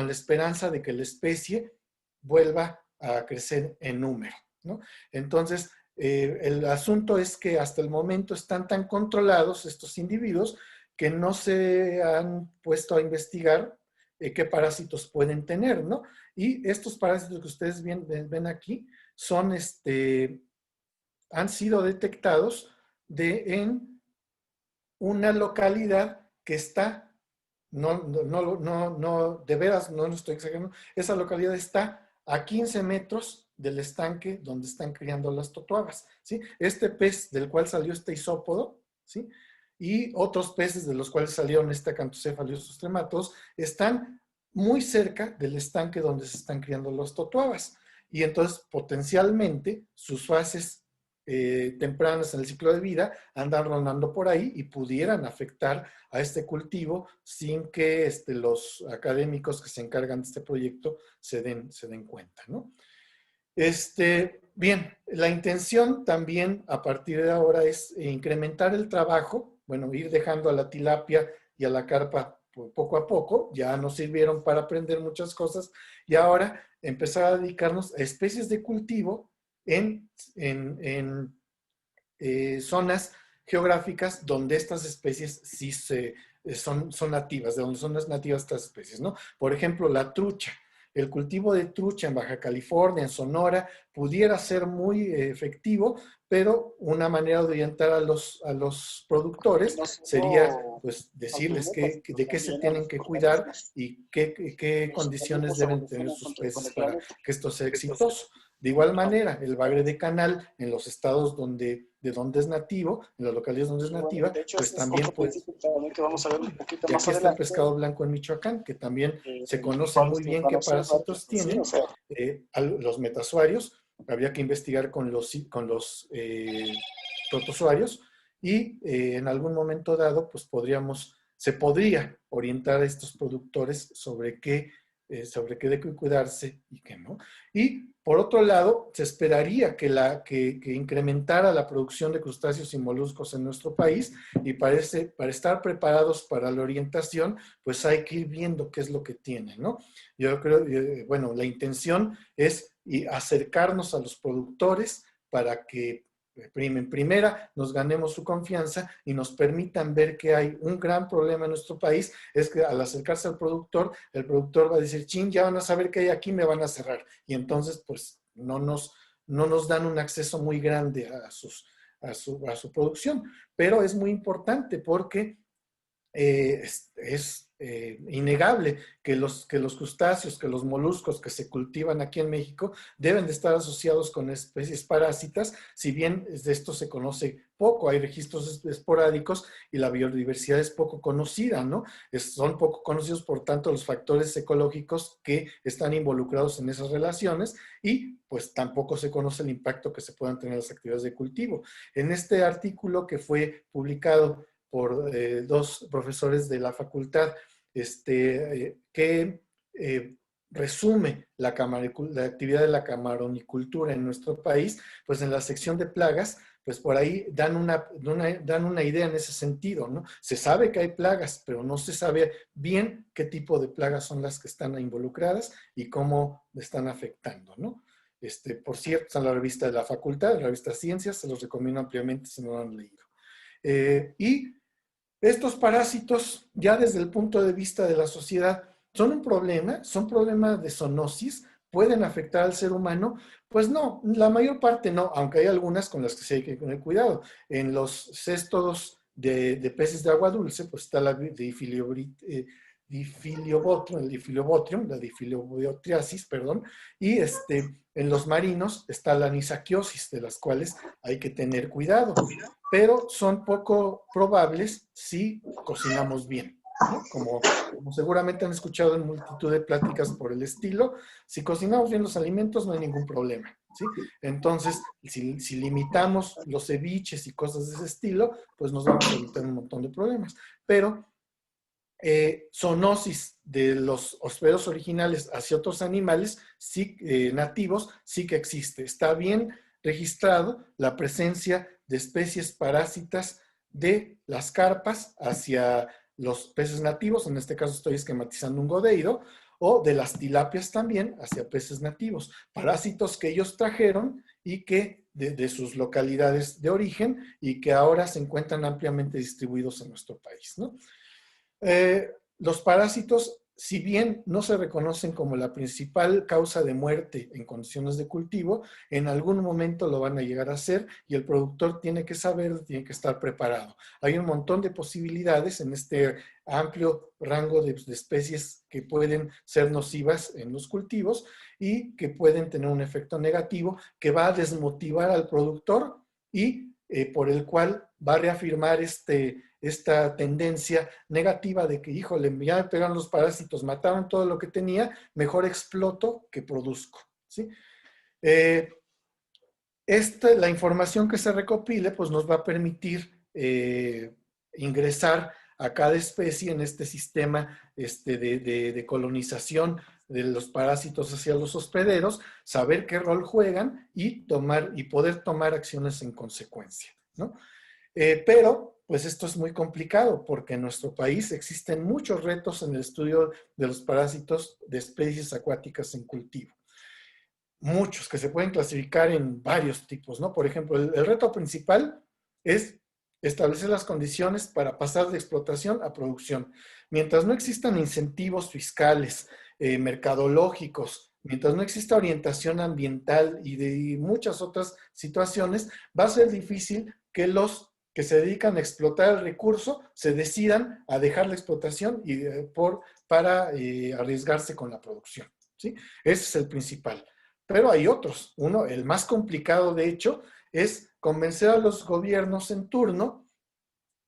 esperanza de que la especie vuelva a crecer en número, ¿no? Entonces, el asunto es que hasta el momento están tan controlados estos individuos que no se han puesto a investigar qué parásitos pueden tener, ¿no? Y estos parásitos que ustedes ven aquí son, han sido detectados en una localidad que está, de veras, no lo estoy exagerando, esa localidad está a 15 metros del estanque donde están criando las totoabas, ¿sí? Este pez del cual salió este isópodo, ¿sí? Y otros peces de los cuales salieron Acanthocephalus y estos trematos, están muy cerca del estanque donde se están criando las totoabas. Y entonces, potencialmente, sus fases tempranas en el ciclo de vida andan rondando por ahí y pudieran afectar a este cultivo sin que los académicos que se encargan de este proyecto se den cuenta, ¿no? Bien, la intención también a partir de ahora es incrementar el trabajo, bueno, ir dejando a la tilapia y a la carpa poco a poco, ya nos sirvieron para aprender muchas cosas, y ahora empezar a dedicarnos a especies de cultivo en zonas geográficas donde estas especies sí son nativas, de donde son nativas estas especies, ¿no? Por ejemplo, la trucha. El cultivo de trucha en Baja California, en Sonora, pudiera ser muy efectivo, pero una manera de orientar a los productores sería pues decirles de qué se tienen que cuidar y qué condiciones deben tener sus peces para que esto sea exitoso. De igual manera, el bagre de canal en los estados de donde es nativo, en las localidades donde es nativa, pues también pues, y aquí está el pescado blanco en Michoacán, que también se conoce muy bien qué parásitos tienen, los metasuarios. Habría que investigar con los protozoarios y en algún momento dado, pues se podría orientar a estos productores sobre qué de qué cuidarse y qué no. Y por otro lado, se esperaría que incrementara la producción de crustáceos y moluscos en nuestro país, y para estar preparados para la orientación, pues hay que ir viendo qué es lo que tiene, ¿no? Yo creo, bueno, la intención es acercarnos a los productores para que en primera nos ganemos su confianza y nos permitan ver que hay un gran problema en nuestro país, es que al acercarse al productor, el productor va a decir, chin, ya van a saber qué hay aquí, me van a cerrar. Y entonces, pues, no nos dan un acceso muy grande a su producción. Pero es muy importante porque es innegable que los crustáceos, que los moluscos que se cultivan aquí en México deben de estar asociados con especies parásitas, si bien de esto se conoce poco, hay registros esporádicos y la biodiversidad es poco conocida, ¿no? Son poco conocidos, por tanto, los factores ecológicos que están involucrados en esas relaciones y pues tampoco se conoce el impacto que se puedan tener las actividades de cultivo. En este artículo que fue publicado por dos profesores de la facultad, que resume la actividad de la camaronicultura en nuestro país, pues en la sección de plagas, pues por ahí dan una idea en ese sentido, ¿no? Se sabe que hay plagas, pero no se sabe bien qué tipo de plagas son las que están involucradas y cómo están afectando, ¿no? Por cierto, está en la revista de la facultad, la revista Ciencias, se los recomiendo ampliamente si no lo han leído. Y estos parásitos, ya desde el punto de vista de la sociedad, son un problema, son problemas de zoonosis, pueden afectar al ser humano. Pues no, la mayor parte no, aunque hay algunas con las que sí hay que tener cuidado. En los céstodos de peces de agua dulce, pues está la difiliobotrium, la difilobiotriasis, perdón, y en los marinos está la anisaquiosis, de las cuales hay que tener cuidado, pero son poco probables si cocinamos bien, ¿no? Como seguramente han escuchado en multitud de pláticas por el estilo, si cocinamos bien los alimentos no hay ningún problema, ¿sí? Entonces, si limitamos los ceviches y cosas de ese estilo, pues nos vamos a evitar un montón de problemas. Pero zoonosis de los hospederos originales hacia otros animales sí, nativos, sí que existe. Está bien registrado la presencia de especies parásitas de las carpas hacia los peces nativos, en este caso estoy esquematizando un godeiro, o de las tilapias también hacia peces nativos. Parásitos que ellos trajeron y que de sus localidades de origen y que ahora se encuentran ampliamente distribuidos en nuestro país, ¿no? Los parásitos, si bien no se reconocen como la principal causa de muerte en condiciones de cultivo, en algún momento lo van a llegar a ser y el productor tiene que saber, tiene que estar preparado. Hay un montón de posibilidades en este amplio rango de especies que pueden ser nocivas en los cultivos y que pueden tener un efecto negativo que va a desmotivar al productor y por el cual va a reafirmar esta tendencia negativa de que, híjole, ya me pegaron los parásitos, mataron todo lo que tenía, mejor exploto que produzco, ¿sí? La información que se recopile, pues nos va a permitir ingresar a cada especie en este sistema de colonización de los parásitos hacia los hospederos, saber qué rol juegan y poder tomar acciones en consecuencia, ¿no? Pero pues esto es muy complicado porque en nuestro país existen muchos retos en el estudio de los parásitos de especies acuáticas en cultivo. Muchos que se pueden clasificar en varios tipos, ¿no? Por ejemplo, el reto principal es establecer las condiciones para pasar de explotación a producción. Mientras no existan incentivos fiscales, mercadológicos, mientras no exista orientación ambiental y de muchas otras situaciones, va a ser difícil que los que se dedican a explotar el recurso se decidan a dejar la explotación para arriesgarse con la producción, ¿sí? Ese es el principal. Pero hay otros. Uno, el más complicado de hecho, es convencer a los gobiernos en turno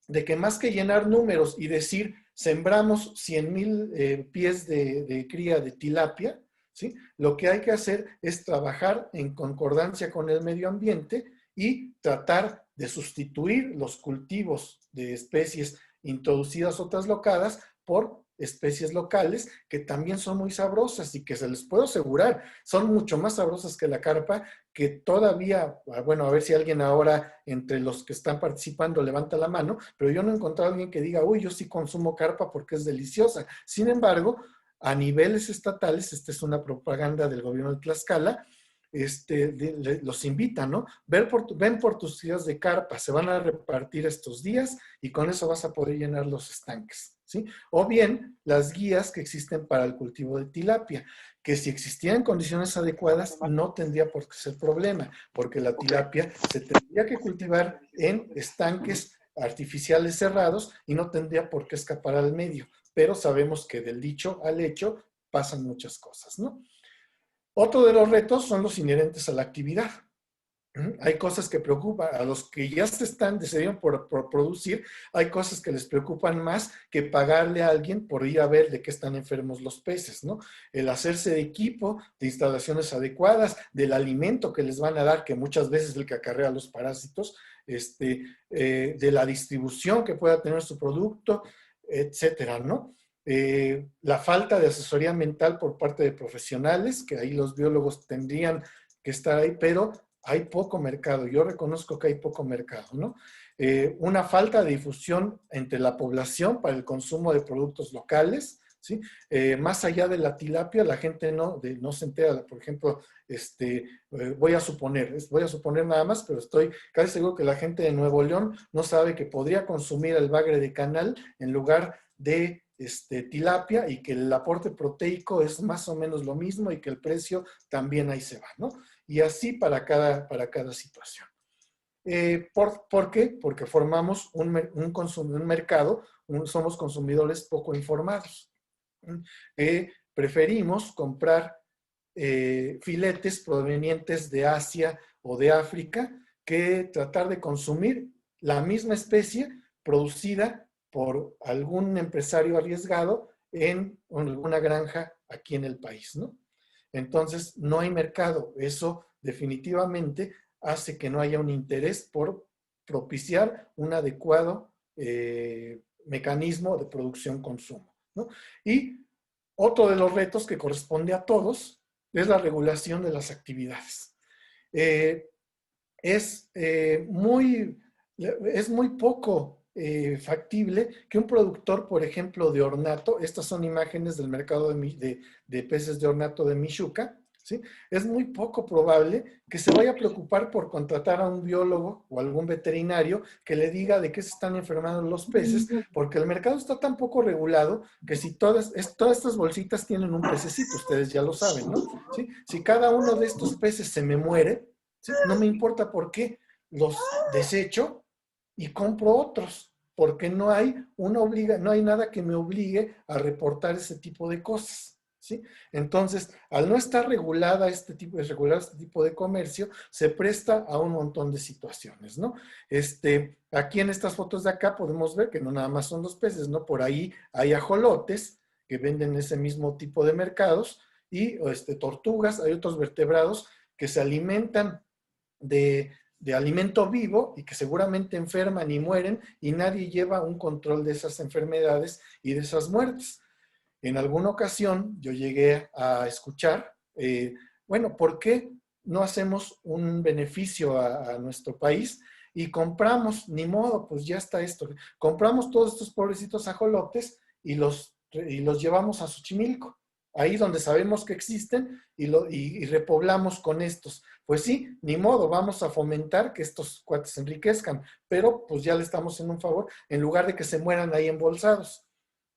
de que más que llenar números y decir sembramos 100,000 pies de cría de tilapia, ¿sí? Lo que hay que hacer es trabajar en concordancia con el medio ambiente y tratar de sustituir los cultivos de especies introducidas o traslocadas por especies locales que también son muy sabrosas y que se les puedo asegurar, son mucho más sabrosas que la carpa, que todavía, bueno, a ver si alguien ahora entre los que están participando levanta la mano, pero yo no he encontrado a alguien que diga, uy, yo sí consumo carpa porque es deliciosa. Sin embargo, a niveles estatales, esta es una propaganda del gobierno de Tlaxcala, los invitan, ¿no? Ven por tus días de carpa, se van a repartir estos días y con eso vas a poder llenar los estanques, ¿sí? O bien las guías que existen para el cultivo de tilapia, que si existían condiciones adecuadas no tendría por qué ser problema, porque la tilapia se tendría que cultivar en estanques artificiales cerrados y no tendría por qué escapar al medio. Pero sabemos que del dicho al hecho pasan muchas cosas, ¿no? Otro de los retos son los inherentes a la actividad. Hay cosas que preocupan a los que ya se están decidiendo por producir, hay cosas que les preocupan más que pagarle a alguien por ir a ver de qué están enfermos los peces, ¿no? El hacerse de equipo, de instalaciones adecuadas, del alimento que les van a dar, que muchas veces es el que acarrea los parásitos, de la distribución que pueda tener su producto, etcétera, ¿no? La falta de asesoría ambiental por parte de profesionales, que ahí los biólogos tendrían que estar ahí, pero hay poco mercado. Yo reconozco que hay poco mercado, ¿no? Una falta de difusión entre la población para el consumo de productos locales, ¿sí? Más allá de la tilapia, la gente no se entera. Por ejemplo, voy a suponer nada más, pero estoy casi seguro que la gente de Nuevo León no sabe que podría consumir el bagre de canal en lugar de tilapia y que el aporte proteico es más o menos lo mismo y que el precio también ahí se va, ¿no? Y así para cada situación. ¿Por qué? Porque formamos un mercado, somos consumidores poco informados. Preferimos comprar filetes provenientes de Asia o de África que tratar de consumir la misma especie producida por algún empresario arriesgado en alguna granja aquí en el país, ¿no? Entonces, no hay mercado. Eso definitivamente hace que no haya un interés por propiciar un adecuado mecanismo de producción-consumo, ¿no? Y otro de los retos que corresponde a todos es la regulación de las actividades. Es muy poco factible que un productor, por ejemplo, de ornato, estas son imágenes del mercado de peces de ornato de Mixhuca, ¿sí? Es muy poco probable que se vaya a preocupar por contratar a un biólogo o algún veterinario que le diga de qué se están enfermando los peces, porque el mercado está tan poco regulado que si todas estas bolsitas tienen un pececito, ustedes ya lo saben, ¿no? ¿Sí? Si cada uno de estos peces se me muere, ¿sí? No me importa por qué, los desecho y compro otros, porque no hay nada que me obligue a reportar ese tipo de cosas, ¿sí? Entonces, al no estar regulado este tipo de comercio, se presta a un montón de situaciones, ¿no? Aquí en estas fotos de acá podemos ver que no nada más son los peces, ¿no? Por ahí hay ajolotes que venden ese mismo tipo de mercados y tortugas, hay otros vertebrados que se alimentan de alimento vivo y que seguramente enferman y mueren y nadie lleva un control de esas enfermedades y de esas muertes. En alguna ocasión yo llegué a escuchar, bueno, ¿por qué no hacemos un beneficio a nuestro país y compramos, ni modo, pues ya está esto, compramos todos estos pobrecitos ajolotes y los llevamos a Xochimilco, ahí donde sabemos que existen y repoblamos con estos? Pues sí, ni modo, vamos a fomentar que estos cuates se enriquezcan, pero pues ya le estamos haciendo un favor en lugar de que se mueran ahí embolsados.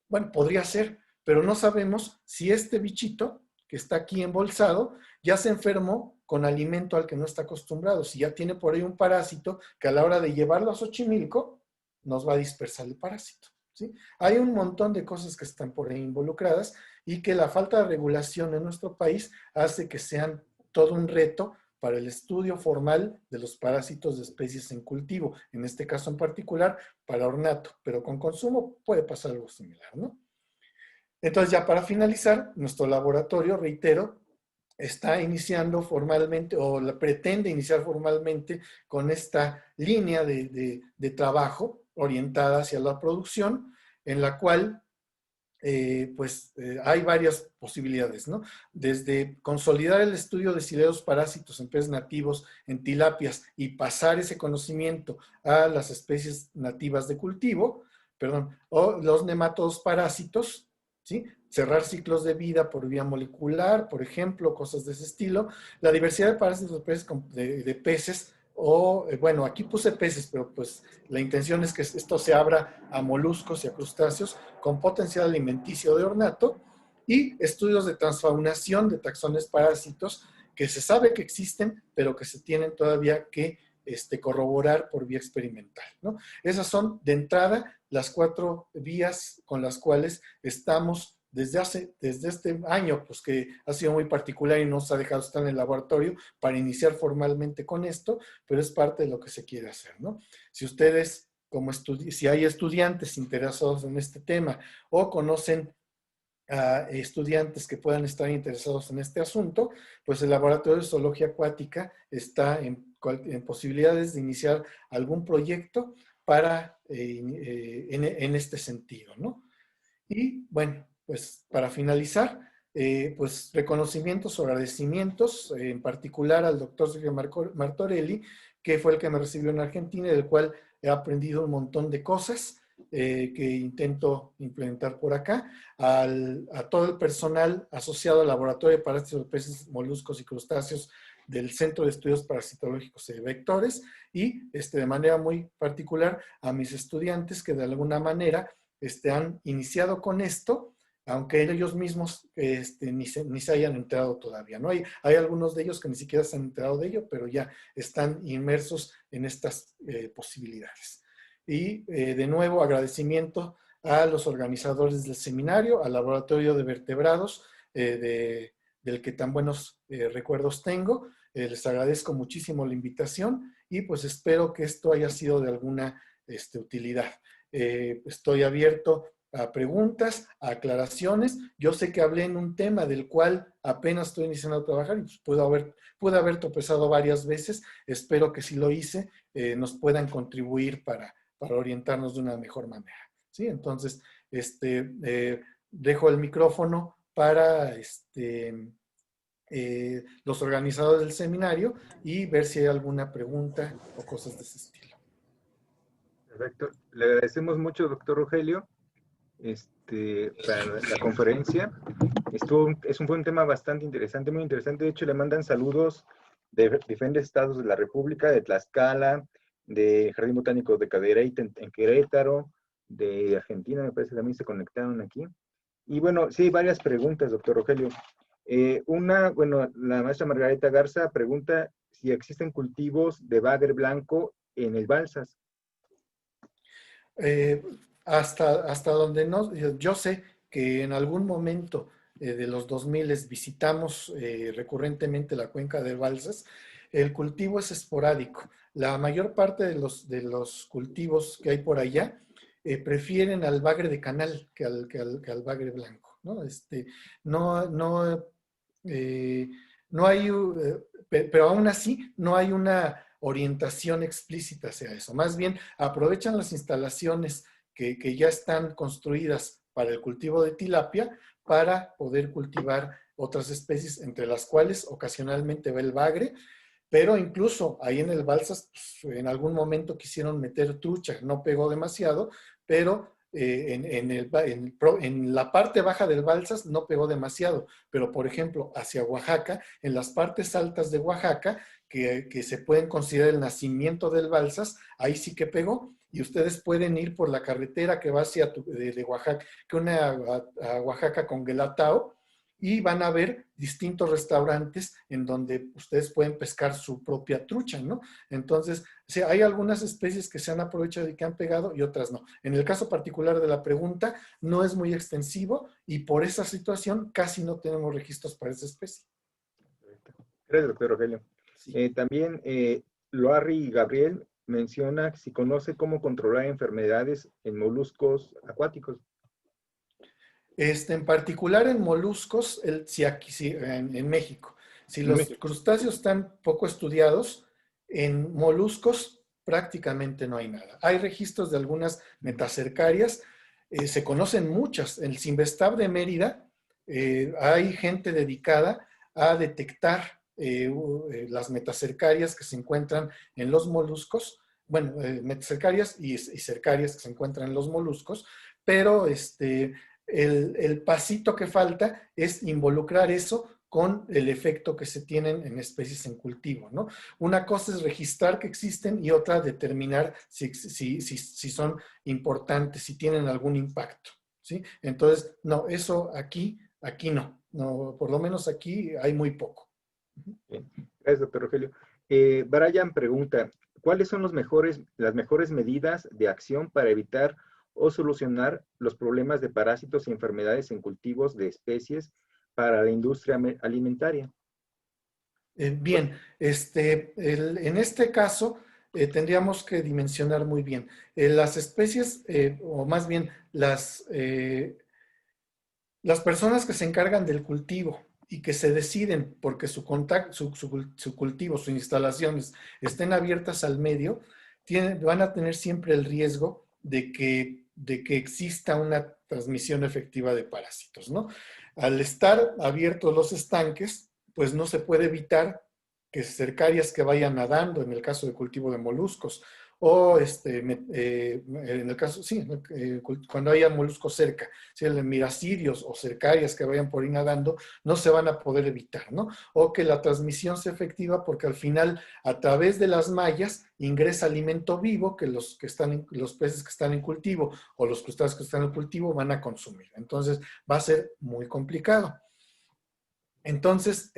Bueno, podría ser, pero no sabemos si este bichito que está aquí embolsado ya se enfermó con alimento al que no está acostumbrado, si ya tiene por ahí un parásito que a la hora de llevarlo a Xochimilco nos va a dispersar el parásito, ¿sí? Hay un montón de cosas que están por ahí involucradas y que la falta de regulación en nuestro país hace que sean todo un reto para el estudio formal de los parásitos de especies en cultivo, en este caso en particular para ornato, pero con consumo puede pasar algo similar, ¿no? Entonces, ya para finalizar, nuestro laboratorio, reitero, está iniciando formalmente o pretende iniciar formalmente con esta línea de trabajo orientada hacia la producción, en la cual hay varias posibilidades, ¿no? Desde consolidar el estudio de sileros parásitos en peces nativos, en tilapias, y pasar ese conocimiento a las especies nativas de cultivo, o los nematodos parásitos, ¿sí? cerrar ciclos de vida por vía molecular, por ejemplo, cosas de ese estilo. La diversidad de parásitos de peces, o, bueno, aquí puse peces, pero pues la intención es que esto se abra a moluscos y a crustáceos con potencial alimenticio de ornato, y estudios de transfaunación de taxones parásitos que se sabe que existen, pero que se tienen todavía que corroborar por vía experimental, ¿no? Esas son, de entrada, las 4 vías con las cuales estamos desde este año, pues que ha sido muy particular y nos ha dejado estar en el laboratorio para iniciar formalmente con esto, pero es parte de lo que se quiere hacer, ¿no? Si ustedes, si hay estudiantes interesados en este tema o conocen a estudiantes que puedan estar interesados en este asunto, pues el Laboratorio de Zoología Acuática está en posibilidades de iniciar algún proyecto para, en este sentido, ¿no? Y bueno, pues para finalizar, pues reconocimientos o agradecimientos, en particular al doctor Sergio Martorelli, que fue el que me recibió en Argentina y del cual he aprendido un montón de cosas que intento implementar por acá, a todo el personal asociado al Laboratorio de Parásitos de Peces, Moluscos y Crustáceos del Centro de Estudios Parasitológicos y Vectores, y de manera muy particular a mis estudiantes que de alguna manera han iniciado con esto, aunque ellos mismos ni se hayan enterado todavía, ¿no? Hay algunos de ellos que ni siquiera se han enterado de ello, pero ya están inmersos en estas posibilidades. Y de nuevo, agradecimiento a los organizadores del seminario, al Laboratorio de Vertebrados, del que tan buenos recuerdos tengo. Les agradezco muchísimo la invitación y pues espero que esto haya sido de alguna utilidad. Estoy abierto a preguntas, a aclaraciones. Yo sé que hablé en un tema del cual apenas estoy iniciando a trabajar y pues pude haber tropezado varias veces. Espero que si lo hice, nos puedan contribuir para orientarnos de una mejor manera, ¿sí? Entonces, dejo el micrófono para los organizadores del seminario y ver si hay alguna pregunta o cosas de ese estilo.
Perfecto. Le agradecemos mucho, doctor Rogelio, para la conferencia. Fue un tema bastante interesante, muy interesante. De hecho, le mandan saludos de diferentes estados de la República, de Tlaxcala, de Jardín Botánico de Cadereyta en Querétaro, de Argentina, me parece que también se conectaron aquí. Y bueno, sí, hay varias preguntas, doctor Rogelio. La maestra Margarita Garza pregunta si existen cultivos de bagre blanco en el Balsas.
Hasta donde no, yo sé que en algún momento de los 2000 visitamos recurrentemente la cuenca de Balsas. El cultivo es esporádico. La mayor parte de los cultivos que hay por allá prefieren al bagre de canal que al bagre blanco, ¿no? No hay, pero aún así no hay una orientación explícita hacia eso. Más bien aprovechan las instalaciones que ya están construidas para el cultivo de tilapia para poder cultivar otras especies, entre las cuales ocasionalmente va el bagre, pero incluso ahí en el Balsas, pues, en algún momento quisieron meter trucha, no pegó demasiado, pero en la parte baja del Balsas no pegó demasiado, pero por ejemplo hacia Oaxaca, en las partes altas de Oaxaca, que se pueden considerar el nacimiento del Balsas, ahí sí que pegó, y ustedes pueden ir por la carretera que va hacia de Oaxaca, que une a Oaxaca con Guelatao, y van a ver distintos restaurantes en donde ustedes pueden pescar su propia trucha, ¿no? Entonces, sí, hay algunas especies que se han aprovechado y que han pegado y otras no. En el caso particular de la pregunta, no es muy extensivo y por esa situación casi no tenemos registros para esa especie.
Gracias, doctor Rogelio.
Sí.
También Loarri Gabriel menciona si conoce cómo controlar enfermedades en moluscos acuáticos.
En particular en moluscos, en México. Si los crustáceos están poco estudiados, en moluscos prácticamente no hay nada. Hay registros de algunas metacercarias, se conocen muchas. En el Cinvestav de Mérida hay gente dedicada a detectar las metacercarias que se encuentran en los moluscos, bueno, metacercarias y cercarias que se encuentran en los moluscos, pero el pasito que falta es involucrar eso con el efecto que se tienen en especies en cultivo, ¿no? Una cosa es registrar que existen y otra determinar si son importantes, si tienen algún impacto, ¿sí? Entonces, no, eso aquí no, por lo menos aquí hay muy poco.
Bien. Gracias, doctor Rogelio. Brian pregunta, ¿cuáles son las mejores medidas de acción para evitar o solucionar los problemas de parásitos y enfermedades en cultivos de especies para la industria alimentaria?
Bien, en este caso tendríamos que dimensionar muy bien. Las especies, o más bien las personas que se encargan del cultivo y que se deciden porque su cultivo, sus instalaciones estén abiertas al medio, van a tener siempre el riesgo de que exista una transmisión efectiva de parásitos, ¿no? Al estar abiertos los estanques, pues no se puede evitar que cercarias que vayan nadando, en el caso de cultivo de moluscos, o en el caso, sí, cuando haya moluscos cerca, si el miracidios o cercarias que vayan por ahí nadando, no se van a poder evitar, ¿no? O que la transmisión sea efectiva porque al final, a través de las mallas, ingresa alimento vivo que los peces que están en cultivo o los crustáceos que están en cultivo van a consumir. Entonces, va a ser muy complicado. Entonces,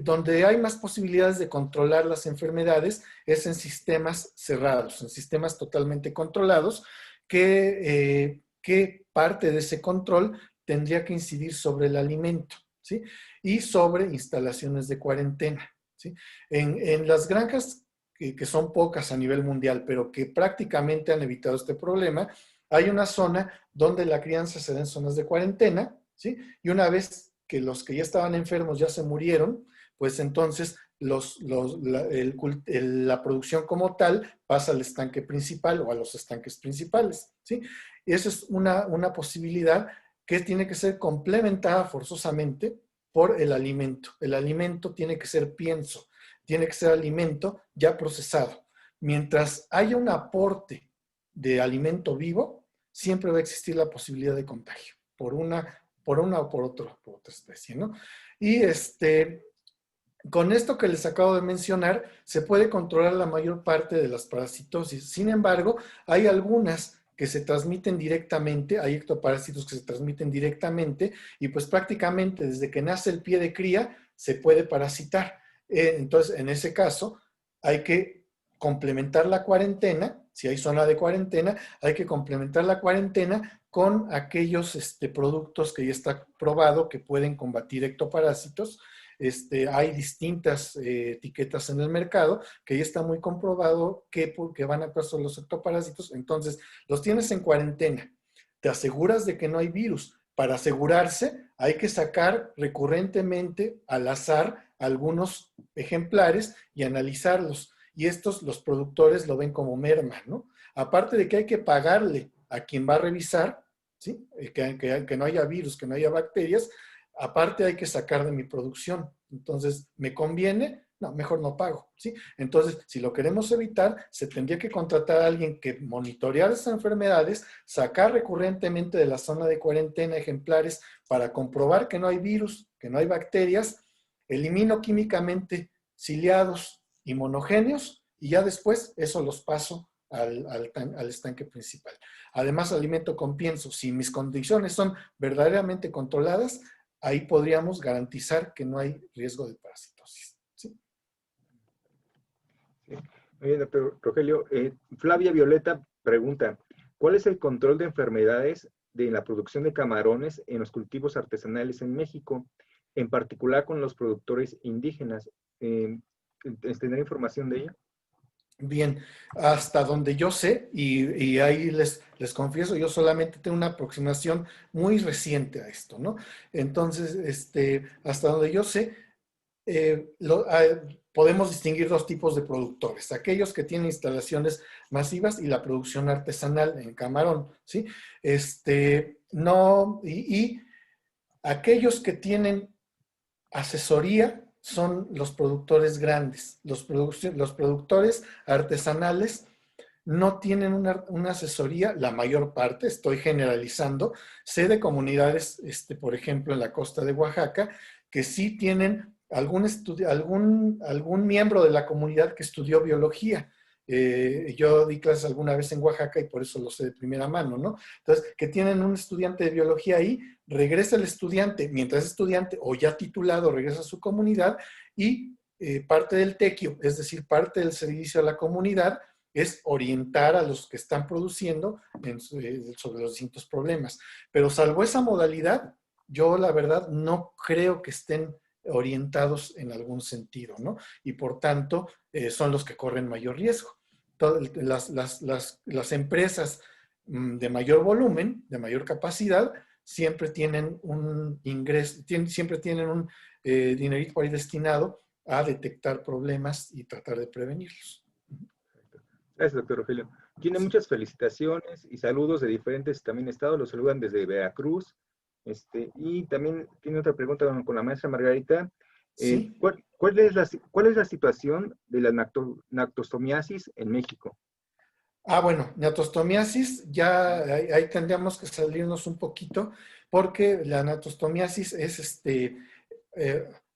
donde hay más posibilidades de controlar las enfermedades es en sistemas cerrados, en sistemas totalmente controlados, que parte de ese control tendría que incidir sobre el alimento, ¿sí? Y sobre instalaciones de cuarentena, ¿sí? En las granjas, que son pocas a nivel mundial, pero que prácticamente han evitado este problema, hay una zona donde la crianza se da en zonas de cuarentena, ¿sí? Y una vez que los que ya estaban enfermos ya se murieron, pues entonces la producción como tal pasa al estanque principal o a los estanques principales, ¿sí? Y esa es una posibilidad que tiene que ser complementada forzosamente por el alimento. El alimento tiene que ser pienso, tiene que ser alimento ya procesado. Mientras haya un aporte de alimento vivo, siempre va a existir la posibilidad de contagio por una o por otra especie, ¿no? Y con esto que les acabo de mencionar, se puede controlar la mayor parte de las parasitosis. Sin embargo, hay algunas que se transmiten directamente, hay ectoparásitos que se transmiten directamente y pues prácticamente desde que nace el pie de cría se puede parasitar. Entonces, en ese caso, hay que complementar la cuarentena. Si hay zona de cuarentena, hay que complementar la cuarentena con aquellos productos que ya está probado que pueden combatir ectoparásitos. Hay distintas etiquetas en el mercado que ya está muy comprobado que van a actuar sobre los ectoparásitos. Entonces, los tienes en cuarentena. Te aseguras de que no hay virus. Para asegurarse, hay que sacar recurrentemente al azar algunos ejemplares y analizarlos. Y estos, los productores lo ven como merma, ¿no? Aparte de que hay que pagarle a quien va a revisar, ¿sí? Que no haya virus, que no haya bacterias, aparte hay que sacar de mi producción. Entonces, ¿me conviene? No, mejor no pago, ¿sí? Entonces, si lo queremos evitar, se tendría que contratar a alguien que monitoreara esas enfermedades, sacar recurrentemente de la zona de cuarentena ejemplares para comprobar que no hay virus, que no hay bacterias, elimino químicamente ciliados y monogéneos y ya después eso los paso al estanque principal. Además, alimento con pienso. Si mis condiciones son verdaderamente controladas, ahí podríamos garantizar que no hay riesgo de parasitosis. ¿Sí?
Sí. Muy bien, doctor Rogelio. Flavia Violeta pregunta, ¿cuál es el control de enfermedades de la producción de camarones en los cultivos artesanales en México, en particular con los productores indígenas? ¿Tendrá información de ello?
Bien, hasta donde yo sé, y ahí les confieso, yo solamente tengo una aproximación muy reciente a esto, ¿no? Entonces, hasta donde yo sé, podemos distinguir dos tipos de productores, aquellos que tienen instalaciones masivas y la producción artesanal en camarón, ¿sí? No, y aquellos que tienen asesoría son los productores grandes, los productores artesanales no tienen una asesoría, la mayor parte, estoy generalizando. Sé de comunidades, por ejemplo, en la costa de Oaxaca, que sí tienen algún miembro de la comunidad que estudió biología. Yo di clases alguna vez en Oaxaca y por eso lo sé de primera mano, ¿no? Entonces, que tienen un estudiante de biología ahí, regresa el estudiante, mientras es estudiante o ya titulado, regresa a su comunidad y parte del tequio, es decir, parte del servicio a la comunidad, es orientar a los que están produciendo sobre los distintos problemas. Pero salvo esa modalidad, yo la verdad no creo que estén orientados en algún sentido, ¿no? Y por tanto, son los que corren mayor riesgo. Las empresas de mayor volumen, de mayor capacidad, siempre tienen un ingreso, siempre tienen un dinerito ahí destinado a detectar problemas y tratar de prevenirlos.
Gracias, doctor Rogelio. Tiene
Sí.
muchas felicitaciones y saludos de diferentes también estados. Los saludan desde Veracruz. Y también tiene otra pregunta con la maestra Margarita.
Sí.
¿Cuál es la situación de la nactostomiasis en México?
Bueno, neotostomiasis, ya ahí tendríamos que salirnos un poquito, porque la neotostomiasis es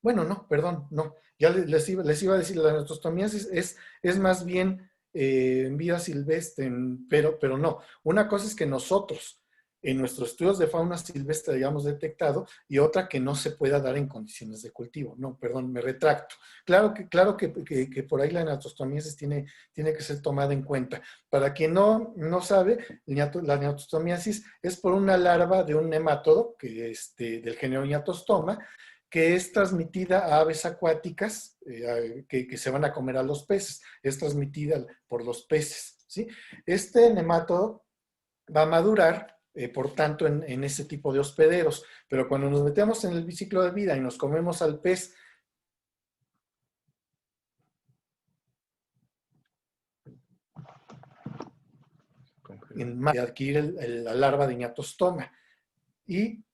bueno, no, perdón, no, ya les iba a decir, la neotostomiasis es más bien en vida silvestre, pero no. Una cosa es que nosotros, en nuestros estudios de fauna silvestre, hayamos detectado, y otra que no se pueda dar en condiciones de cultivo. No, perdón, me retracto. Claro que por ahí la neotostomiasis tiene que ser tomada en cuenta. Para quien no sabe, la neotostomiasis es por una larva de un nemátodo, del género Niatostoma, que es transmitida a aves acuáticas que se van a comer a los peces. Es transmitida por los peces, ¿sí? Este nemátodo va a madurar, por tanto, en ese tipo de hospederos. Pero cuando nos metemos en el ciclo de vida y nos comemos al pez, adquirir la larva de Niatostoma. Y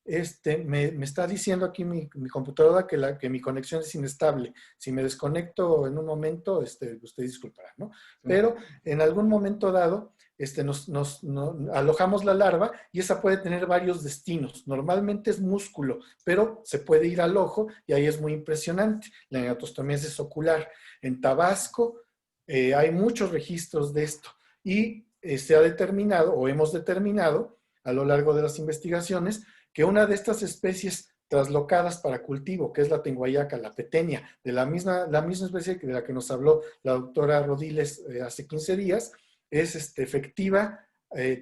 me está diciendo aquí mi computadora que mi conexión es inestable. Si me desconecto en un momento, usted disculpará, ¿no? Pero en algún momento dado, nos alojamos la larva y esa puede tener varios destinos. Normalmente es músculo, pero se puede ir al ojo y ahí es muy impresionante. La neotostomiasis ocular. En Tabasco hay muchos registros de esto y se ha determinado o hemos determinado a lo largo de las investigaciones que una de estas especies traslocadas para cultivo, que es la tenguayaca, la petenia, de la misma especie de la que nos habló la doctora Rodiles hace 15 días, es efectiva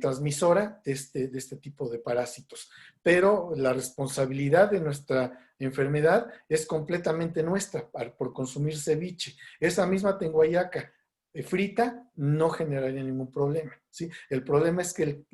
transmisora de este tipo de parásitos. Pero la responsabilidad de nuestra enfermedad es completamente nuestra por consumir ceviche. Esa misma tenguayaca frita no generaría ningún problema, ¿sí? El problema es que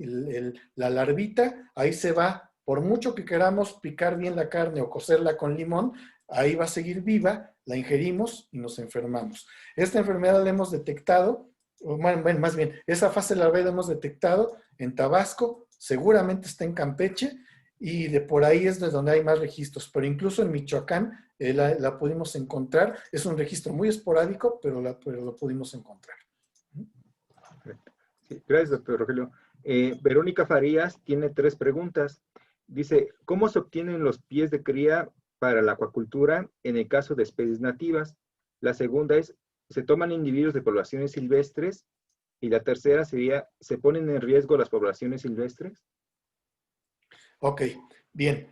la larvita ahí se va, por mucho que queramos picar bien la carne o cocerla con limón, ahí va a seguir viva, la ingerimos y nos enfermamos. Esta enfermedad la hemos detectado, bueno, más bien, esa fase larvae la hemos detectado en Tabasco, seguramente está en Campeche, y de por ahí es de donde hay más registros, pero incluso en Michoacán la pudimos encontrar. Es un registro muy esporádico, pero lo pudimos encontrar.
Sí, gracias, doctor Rogelio. Verónica Farías tiene 3 preguntas. Dice, ¿cómo se obtienen los pies de cría para la acuacultura en el caso de especies nativas? La segunda es, ¿se toman individuos de poblaciones silvestres? Y la tercera sería, ¿se ponen en riesgo las poblaciones silvestres?
Ok, bien.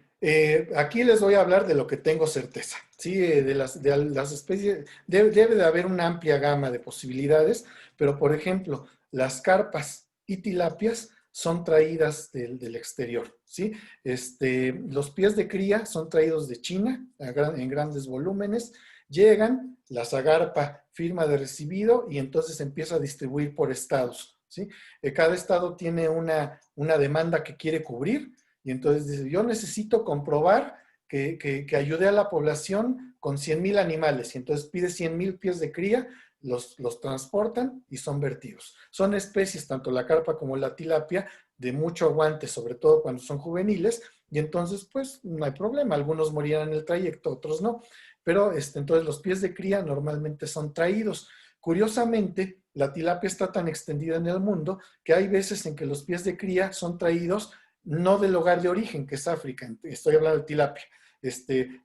Aquí les voy a hablar de lo que tengo certeza. Sí, de las especies, debe de haber una amplia gama de posibilidades, pero por ejemplo, las carpas y tilapias son traídas del exterior, ¿sí? Los pies de cría son traídos de China en grandes volúmenes, llegan, la Zagarpa firma de recibido y entonces empieza a distribuir por estados, ¿sí? Cada estado tiene una demanda que quiere cubrir. Y entonces dice, yo necesito comprobar que ayude a la población con 100,000 animales. Y entonces pide 100,000 pies de cría, los transportan y son vertidos. Son especies, tanto la carpa como la tilapia, de mucho aguante, sobre todo cuando son juveniles. Y entonces, pues, no hay problema. Algunos morirán en el trayecto, otros no. Pero entonces los pies de cría normalmente son traídos. Curiosamente, la tilapia está tan extendida en el mundo que hay veces en que los pies de cría son traídos no del lugar de origen, que es África, estoy hablando de tilapia,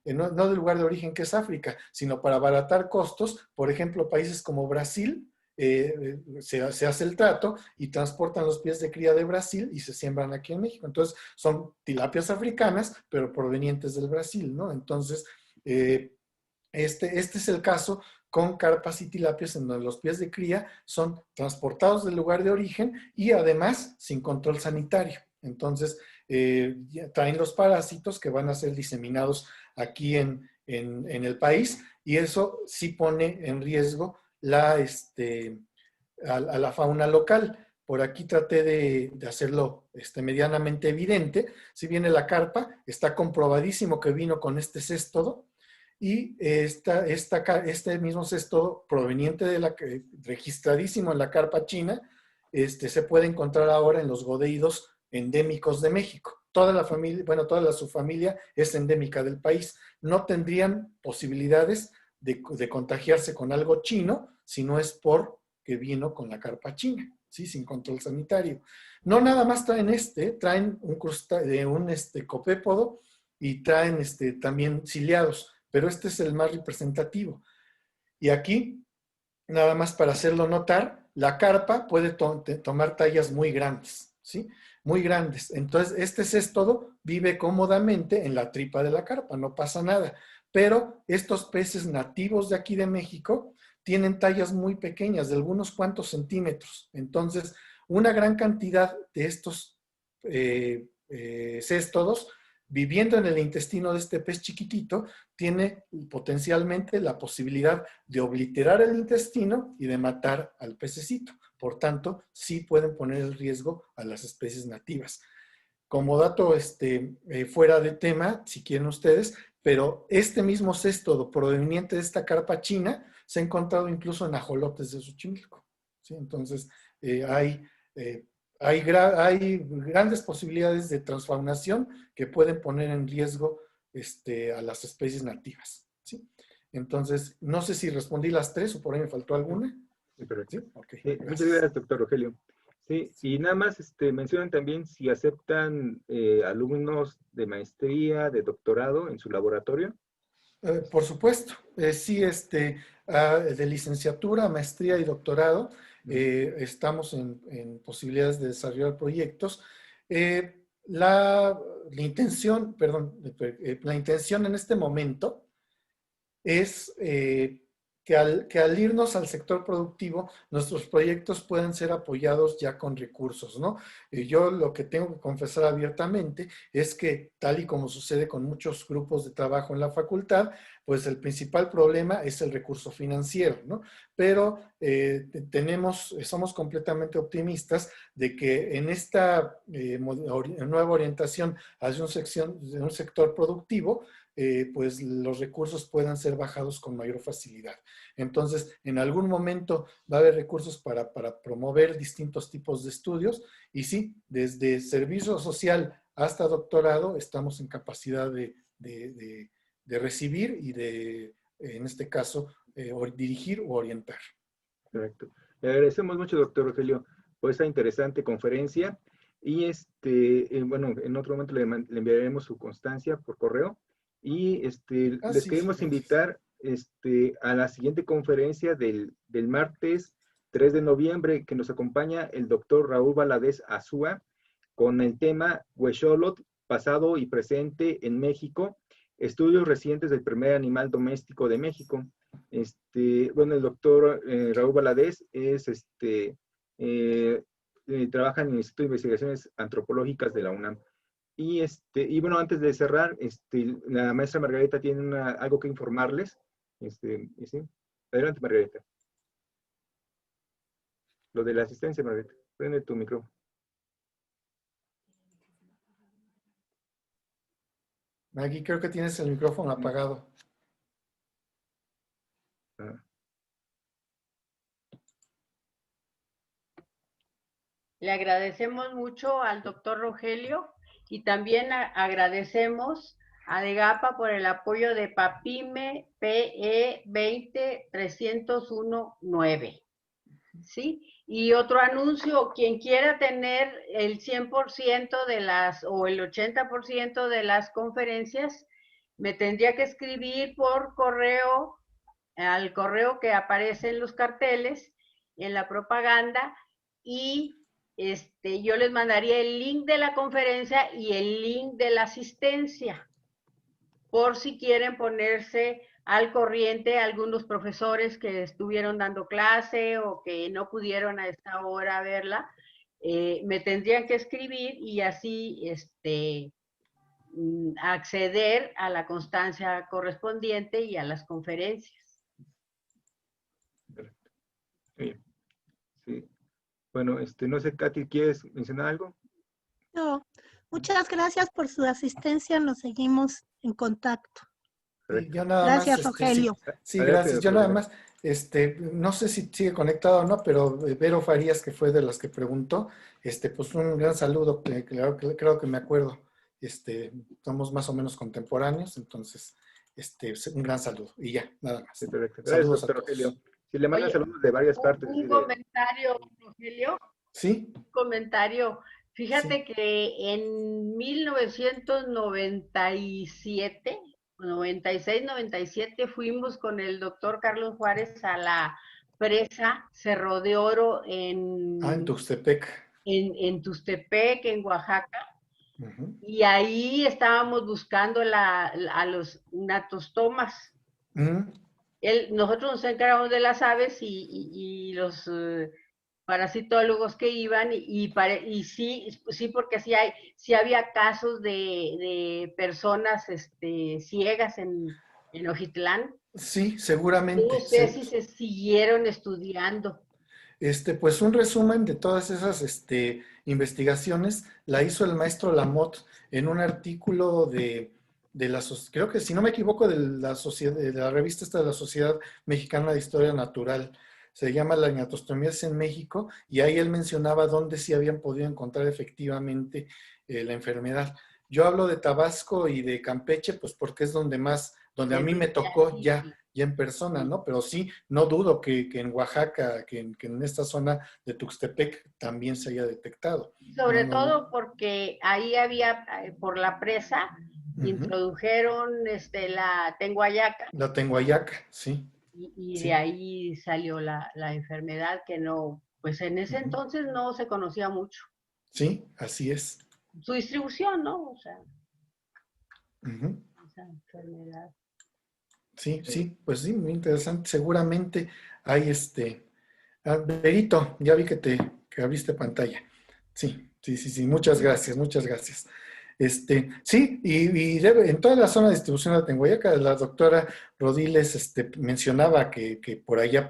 no del lugar de origen, que es África, sino para abaratar costos. Por ejemplo, países como Brasil, se hace el trato y transportan los pies de cría de Brasil y se siembran aquí en México. Entonces, son tilapias africanas, pero provenientes del Brasil, ¿no? Entonces, este es el caso con carpas y tilapias, en donde los pies de cría son transportados del lugar de origen y además sin control sanitario. Entonces, traen los parásitos que van a ser diseminados aquí en el país, y eso sí pone en riesgo a la fauna local. Por aquí traté de hacerlo medianamente evidente. Si viene la carpa, está comprobadísimo que vino con este céstodo, y este mismo cesto proveniente registradísimo en la carpa china, se puede encontrar ahora en los godeidos endémicos de México. Toda la familia, bueno, toda la subfamilia es endémica del país. No tendrían posibilidades de contagiarse con algo chino si no es porque vino con la carpa china, ¿sí? Sin control sanitario. No nada más traen un copépodo, y traen también ciliados, pero este es el más representativo. Y aquí, nada más para hacerlo notar, la carpa puede tomar tallas muy grandes, ¿sí? Muy grandes. Entonces, este céstodo vive cómodamente en la tripa de la carpa, no pasa nada. Pero estos peces nativos de aquí de México tienen tallas muy pequeñas, de algunos cuantos centímetros. Entonces, una gran cantidad de estos céstodos, viviendo en el intestino de este pez chiquitito, tiene potencialmente la posibilidad de obliterar el intestino y de matar al pececito. Por tanto, sí pueden poner en riesgo a las especies nativas. Como dato fuera de tema, si quieren ustedes, pero este mismo céstodo proveniente de esta carpa china se ha encontrado incluso en ajolotes de Xochimilco, ¿sí? Entonces, hay grandes posibilidades de transfaunación que pueden poner en riesgo a las especies nativas, ¿sí? Entonces, no sé si respondí las tres o por ahí me faltó alguna.
Sí, perfecto.
¿Sí? Okay,
Muchas gracias, doctor Rogelio. Sí, y nada más mencionan también si aceptan alumnos de maestría, de doctorado en su laboratorio.
Por supuesto, sí, de licenciatura, maestría y doctorado, estamos en posibilidades de desarrollar proyectos. La intención, perdón, la intención en este momento es que al irnos al sector productivo, nuestros proyectos pueden ser apoyados ya con recursos, ¿no? Yo lo que tengo que confesar abiertamente es que, tal y como sucede con muchos grupos de trabajo en la facultad, pues el principal problema es el recurso financiero, ¿no? Pero somos completamente optimistas de que en esta nueva orientación hacia un sector productivo, pues los recursos puedan ser bajados con mayor facilidad. Entonces, en algún momento va a haber recursos para promover distintos tipos de estudios, y sí, desde servicio social hasta doctorado estamos en capacidad de recibir y en este caso, dirigir o orientar.
Correcto. Le agradecemos mucho, doctor Rogelio, por esta interesante conferencia. Y bueno, en otro momento le enviaremos su constancia por correo. Y les
Sí,
queremos
gracias.
invitar a la siguiente conferencia del martes 3 de noviembre, que nos acompaña el doctor Raúl Valadez Azúa, con el tema Huexolotl, pasado y presente en México, estudios recientes del primer animal doméstico de México. Bueno, el doctor Raúl Valadez trabaja en el Instituto de Investigaciones Antropológicas de la UNAM. Y bueno, antes de cerrar, la maestra Margarita tiene algo que informarles. ¿Sí? Adelante, Margarita. Lo de la asistencia, Margarita. Prende tu micrófono.
Maggie, creo que tienes el micrófono apagado.
Ah.
Le agradecemos mucho al doctor Rogelio y también agradecemos ADEGAPA por el apoyo de PAPIME PE 20-301-9. ¿Sí? Y otro anuncio, quien quiera tener el 100% de las, o el 80% de las conferencias, me tendría que escribir por correo, al correo que aparece en los carteles, en la propaganda, y yo les mandaría el link de la conferencia y el link de la asistencia, por si quieren ponerse al corriente algunos profesores que estuvieron dando clase o que no pudieron a esta hora verla, me tendrían que escribir y así acceder a la constancia correspondiente y a las conferencias.
Bien. Sí. Bueno, no sé, Katy, ¿quieres mencionar algo?
No, muchas gracias por su asistencia, nos seguimos en contacto.
Y yo nada
Gracias,
más,
Rogelio.
sí, gracias. Yo nada más, no sé si sigue conectado o no, pero Vero Farías, que fue de las que preguntó, pues un gran saludo, creo que me acuerdo. Somos más o menos contemporáneos, entonces, un gran saludo. Y ya, nada más.
Sí, perfecto. Gracias,
Saludos
doctor
a todos.
Rogelio. Si le mandan saludos de varias partes.
Un comentario, Rogelio.
¿Sí?
Un comentario. Fíjate
Sí.
que en 1997, 96, 97, fuimos con el doctor Carlos Juárez a la presa Cerro de Oro
En Tuxtepec.
En Tustepec, en Oaxaca.
Uh-huh.
Y ahí estábamos buscando a los natostomas.
Uh-huh.
Nosotros nos encargamos de las aves y los parasitólogos que iban y sí, porque sí había casos de personas ciegas en Ojitlán.
Sí, seguramente.
No sé si se siguieron estudiando.
Pues un resumen de todas esas investigaciones la hizo el maestro Lamotte en un artículo creo que si no me equivoco, de la revista esta de la Sociedad Mexicana de Historia Natural. Se llama La Gnatostomías en México, y ahí él mencionaba dónde sí habían podido encontrar efectivamente la enfermedad. Yo hablo de Tabasco y de Campeche, pues porque es donde a mí me tocó ya en persona, ¿no? Pero sí, no dudo que en Oaxaca, que en esta zona de Tuxtepec también se haya detectado.
Sobre todo porque ahí había, por la presa, introdujeron la tenguayaca.
La tenguayaca, sí.
Y
sí.
de ahí salió la enfermedad que no, pues en ese entonces no se conocía mucho.
Sí, así es.
Su distribución, ¿no? O sea, esa enfermedad.
Sí, pues sí, muy interesante. Seguramente hay Berito, ya vi que abriste pantalla. Sí, muchas gracias. Sí, y en toda la zona de distribución de la tenguayaca, la doctora Rodiles mencionaba que por allá